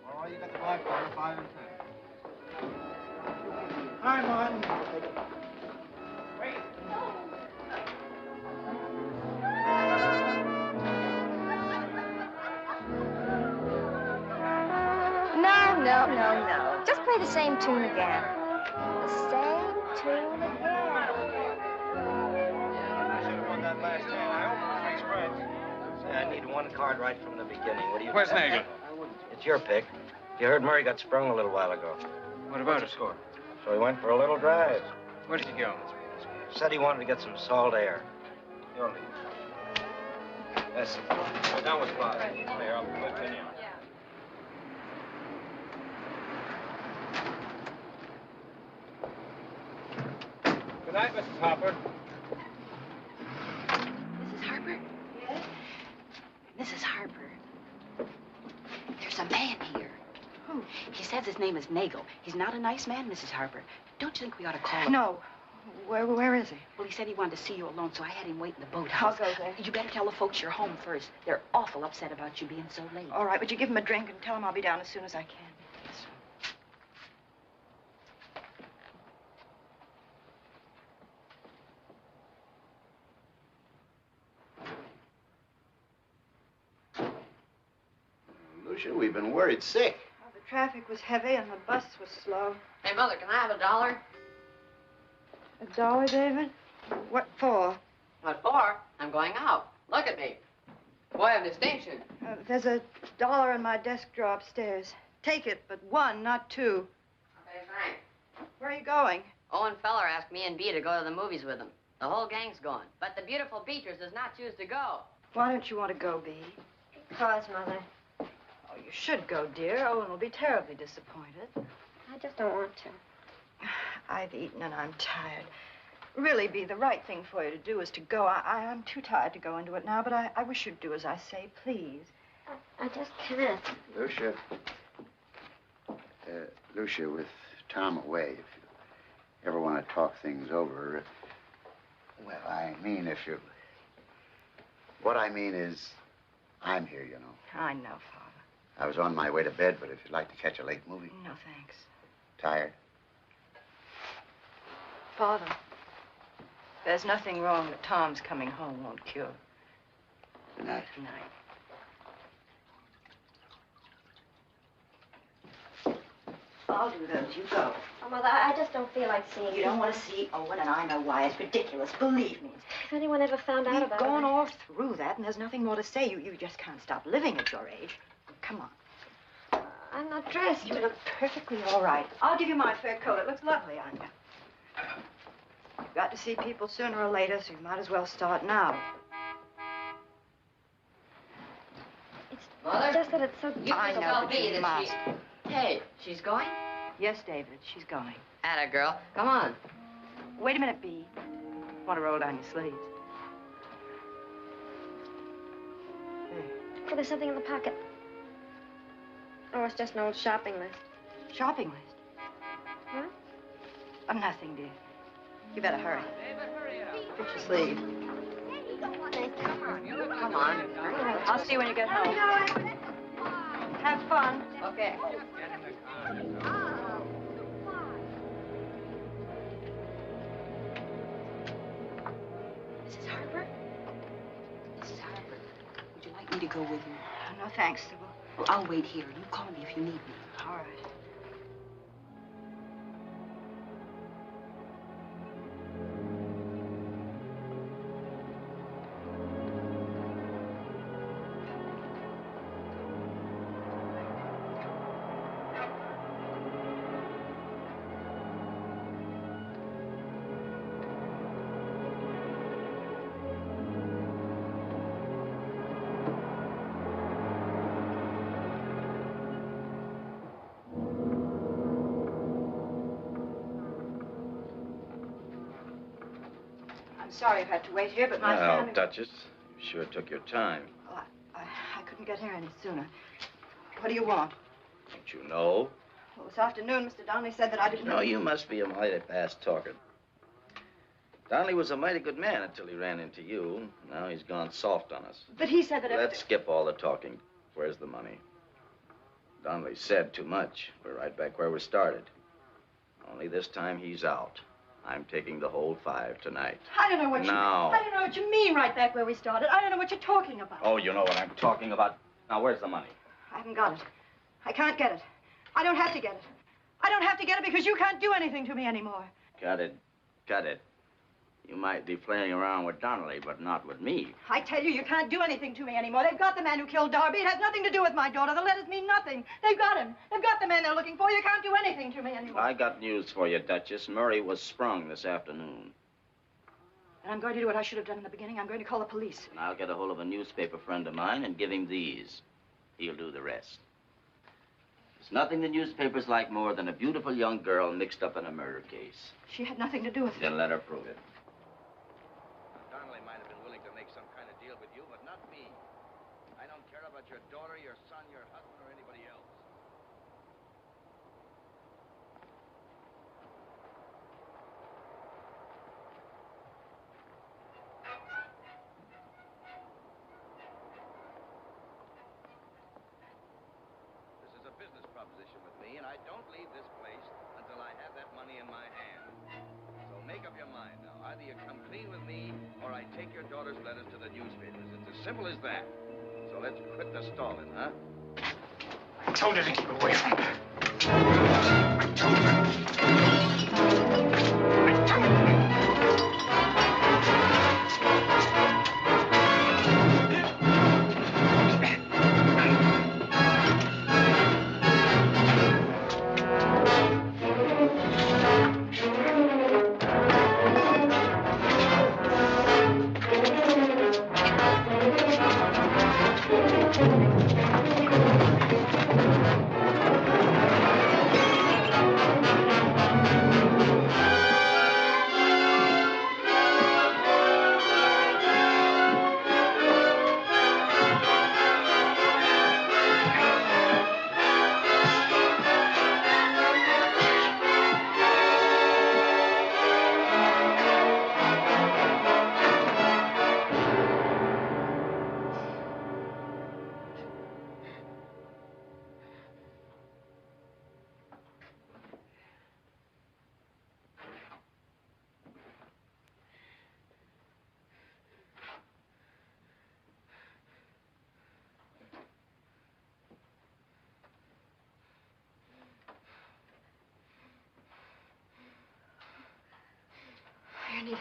All right, you got the black bar, 5 and 10. Hi, Martin. No. Just play the same tune again. The same tune again. I should have won that last hand. I opened 3 spreads. I need 1 card right from the beginning. What do you... Where's Nagel? It's your pick. You heard Murray got sprung a little while ago. What about it? Score? So he went for a little drive. Where did he go? Said he wanted to get some salt air. Your lead. That's it. Go down with 5. Clear. I'll continue. Good night, Mrs. Harper. Mrs. Harper? Yes? Mrs. Harper, there's a man here. Who? He says his name is Nagel. He's not a nice man, Mrs. Harper. Don't you think we ought to call him? No. Where is he? Well, he said he wanted to see you alone, so I had him wait in the boathouse. I'll go there. You better tell the folks you're home first. They're awful upset about you being so late. All right, would you give him a drink and tell him I'll be down as soon as I can? Lucia, we've been worried sick. Well, the traffic was heavy and the bus was slow. Hey, Mother, can I have $1? $1, David? What for? What for? I'm going out. Look at me. Boy of distinction. There's $1 in my desk drawer upstairs. Take it, but 1, not 2. Okay, thanks. Where are you going? Owen Feller asked me and Bea to go to the movies with him. The whole gang's going, but the beautiful Beatrice does not choose to go. Why don't you want to go, Bea? Because, Mother. Oh, you should go, dear. Owen will be terribly disappointed. I just don't want to. I've eaten and I'm tired. Really, Bea, the right thing for you to do is to go. I'm too tired to go into it now, but I wish you'd do as I say, please. I just can't. Lucia. Lucia, with Tom away, if you ever want to talk things over, well, I mean, if you... What I mean is, I'm here, you know. I know, Father. I was on my way to bed, but if you'd like to catch a late movie. No, thanks. Tired? Father, there's nothing wrong that Tom's coming home won't cure. Good night. Good night. I'll do those. You go. Oh, Mother, I just don't feel like seeing You don't want to see Owen, and I know why. It's ridiculous. Believe me. If anyone ever found out We've about gone it. all through that, and there's nothing more to say. You just can't stop living at your age. Come on. I'm not dressed. You look perfectly all right. I'll give you my fur coat. It looks lovely on you. You've got to see people sooner or later, so you might as well start now. Mother? Just that it's so... You I can know, tell but Bea you that must. Hey, she's going? Yes, David, she's going. Atta girl. Come on. Wait a minute, Bea. Want to roll down your sleeves? Oh, there's something in the pocket. Oh, it's just an old shopping list. Shopping list? What? Oh, nothing, dear. You better hurry. David, hurry up. Get your sleeve. Come on. I'll see you when you get home. Have fun. Okay. Mrs. Harper? Mrs. Harper, would you like me to go with you? Oh, no, thanks, Sybil. Well, I'll wait here. You call me if you need me. All right. I'm sorry I've had to wait here, but my Well, family... Duchess, you sure took your time. Oh, I couldn't get here any sooner. What do you want? Don't you know? Well, this afternoon, Mr. Donnelly said that I didn't... No, you must be a mighty fast talker. Donnelly was a mighty good man until he ran into you. Now he's gone soft on us. But he said that Let's skip all the talking. Where's the money? Donnelly said too much. We're right back where we started. Only this time he's out. I'm taking the whole 5 tonight. I don't know what Now. I don't know what you mean right back where we started. I don't know what you're talking about. Oh, you know what I'm talking about. Now, where's the money? I haven't got it. I can't get it. I don't have to get it. I don't have to get it because you can't do anything to me anymore. Cut it. Cut it. You might be playing around with Donnelly, but not with me. I tell you, you can't do anything to me anymore. They've got the man who killed Darby. It has nothing to do with my daughter. The letters mean nothing. They've got him. They've got the man they're looking for. You can't do anything to me anymore. I got news for you, Duchess. Murray was sprung this afternoon. And I'm going to do what I should have done in the beginning. I'm going to call the police. And I'll get a hold of a newspaper friend of mine and give him these. He'll do the rest. There's nothing the newspapers like more than a beautiful young girl mixed up in a murder case. She had nothing to do with it. Then let her prove it. Donnelly might have been willing to make some kind of deal with you, but not me. I don't care about your daughter, your son, your husband, or anybody else. This is a business proposition with me, and I don't leave this place until I have that money in my hand. So make up your mind now. Either you come clean with me, or I take your daughter's letters to the newspapers. It's as simple as that. So let's quit the stalling, huh? I told her to keep away from her. I told her. I told her.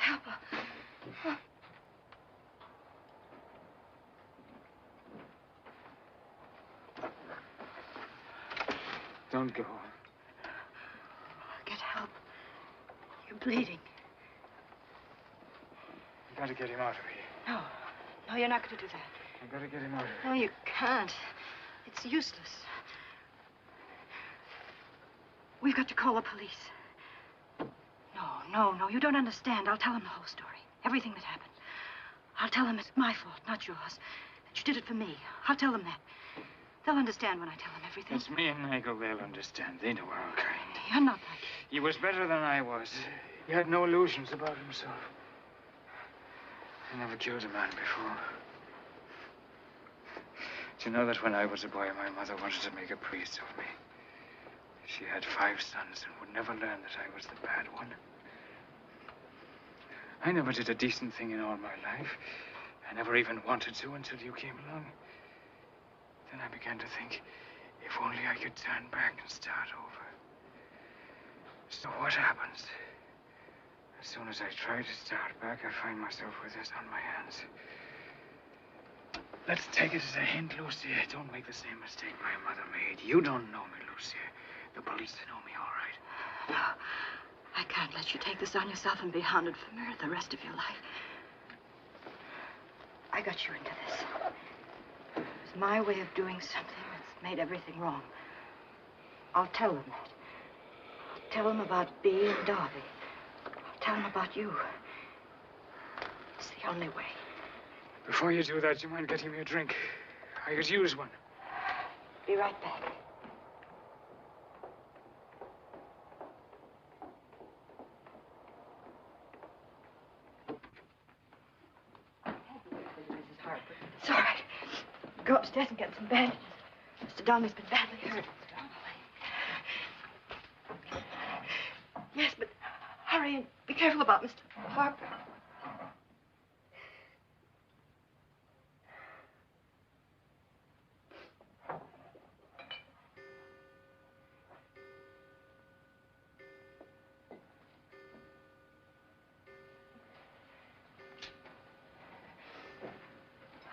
help. Don't go. Get help. You're bleeding. You gotta get him out of here. No. No, you're not going to do that. I gotta get him out of here. No, you can't. It's useless. We've got to call the police. No, you don't understand. I'll tell them the whole story. Everything that happened. I'll tell them it's my fault, not yours. That you did it for me. I'll tell them that. They'll understand when I tell them everything. It's me and Nigel. They'll understand. They know our kind. You're not like it. He was better than I was. He had no illusions about himself. I never killed a man before. Do you know that when I was a boy, my mother wanted to make a priest of me? She had 5 sons and would never learn that I was the bad one. I never did a decent thing in all my life. I never even wanted to until you came along. Then I began to think, if only I could turn back and start over. So what happens? As soon as I try to start back, I find myself with this on my hands. Let's take it as a hint, Lucy. Don't make the same mistake my mother made. You don't know me, Lucy. The police know me all right. No, I can't let you take this on yourself and be hounded for murder the rest of your life. I got you into this. It was my way of doing something that's made everything wrong. I'll tell them that. I'll tell them about Bea and Darby. I'll tell them about you. It's the only way. Before you do that, you mind getting me a drink? I could use one. Be right back. Mrs. Harper. It's all right. Go upstairs and get some bandages. Mr. Donnelly's been badly hurt. Yes, but hurry and be careful about Mr. Harper.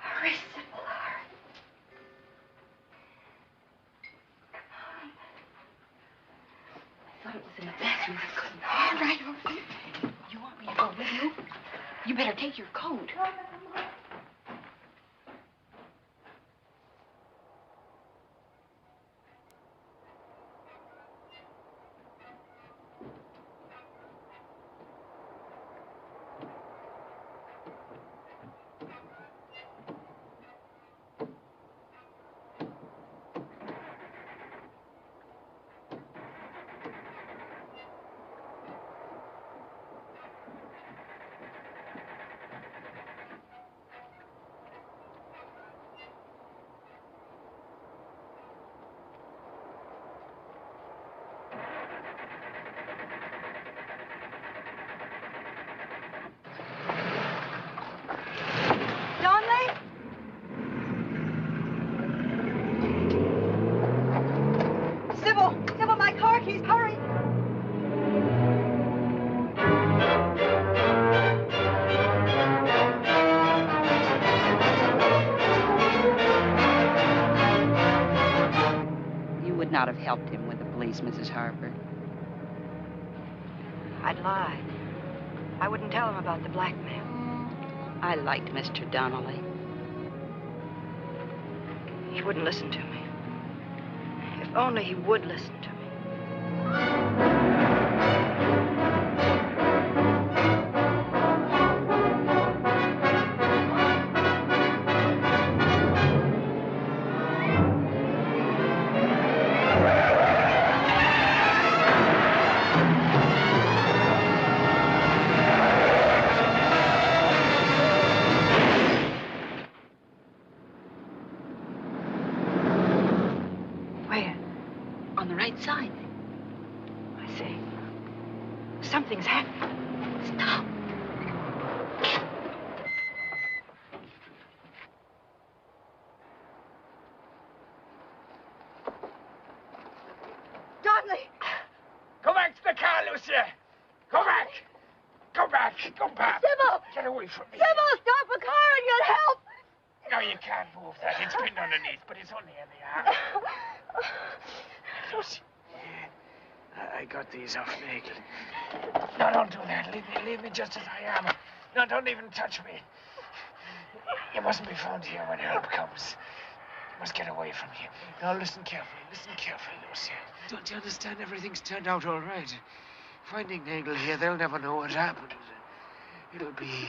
Hurry, Sybil, hurry. I thought it was in the bathroom. I couldn't. All right. You want me to go with you? You better take your coat. Sybil, my car keys, hurry. You would not have helped him with the police, Mrs. Harper. I'd lie. I wouldn't tell him about the blackmail. I liked Mr. Donnelly. He wouldn't listen to me. If only he would listen to me. Side. I see. Something's happening. Stop. Donnelly! Go back to the car, Lucia! Go back! Go back! Go back. Sybil! Get away from me. Sybil, stop a car and get help! No, you can't move that. It's pinned underneath, but it's only in the arm. Lucy, I got these off Nagel. No, don't do that. Leave me just as I am. No, don't even touch me. You mustn't be found here when help comes. You must get away from here. Now, listen carefully, Lucy. Don't you understand? Everything's turned out all right. Finding Nagel here, they'll never know what happened. It'll be...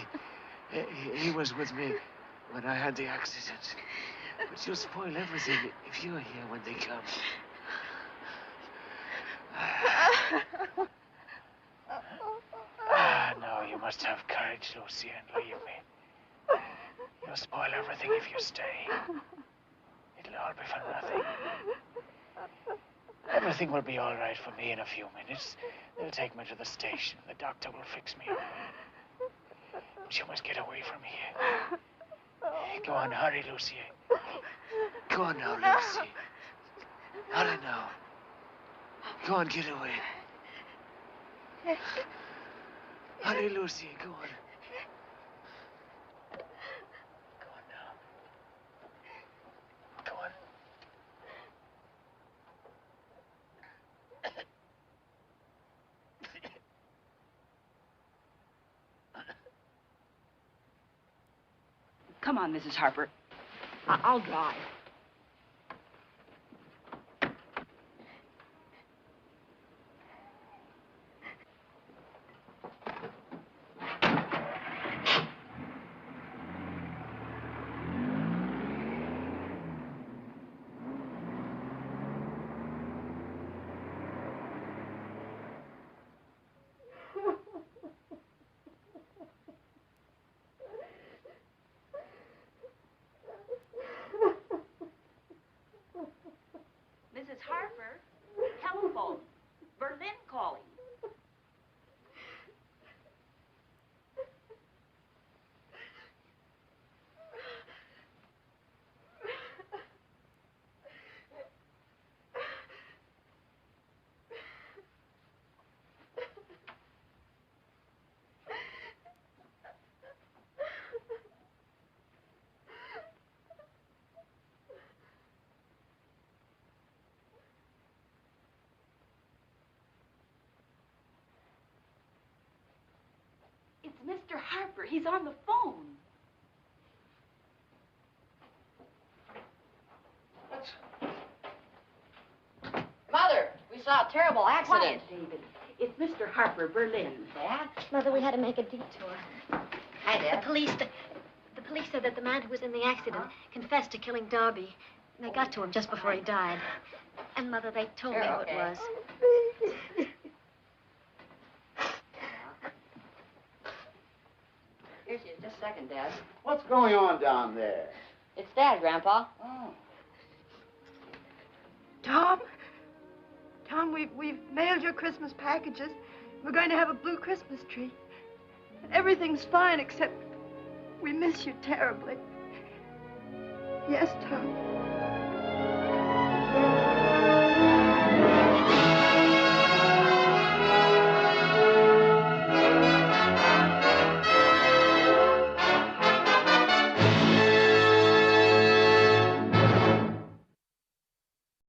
He was with me when I had the accident. But you'll spoil everything if you're here when they come. No, you must have courage, Lucy, and leave me. You'll spoil everything if you stay. It'll all be for nothing. Everything will be all right for me in a few minutes. They'll take me to the station. The doctor will fix me up. But you must get away from here. Go on, hurry, Lucy. Go on now, Lucy. Hurry now. Go on, get away. Hurry, Lucy, go on. Go on now. Go on. Come on, Mrs. Harper. I'll drive. Mrs. Harper, telephone. Berlin calling. It's Mr. Harper. He's on the phone. Mother, we saw a terrible accident. Quiet, David. It's Mr. Harper, Berlin. Dad? Mother, we had to make a detour. Hi, Dad. The police said that the man who was in the accident confessed to killing Darby. They got to him just before he died. And, Mother, they told me who it was. Here's you. Just a second, Dad. What's going on down there? It's Dad, Grandpa. Oh. Tom, we've mailed your Christmas packages. We're going to have a blue Christmas tree. And everything's fine, except we miss you terribly. Yes, Tom.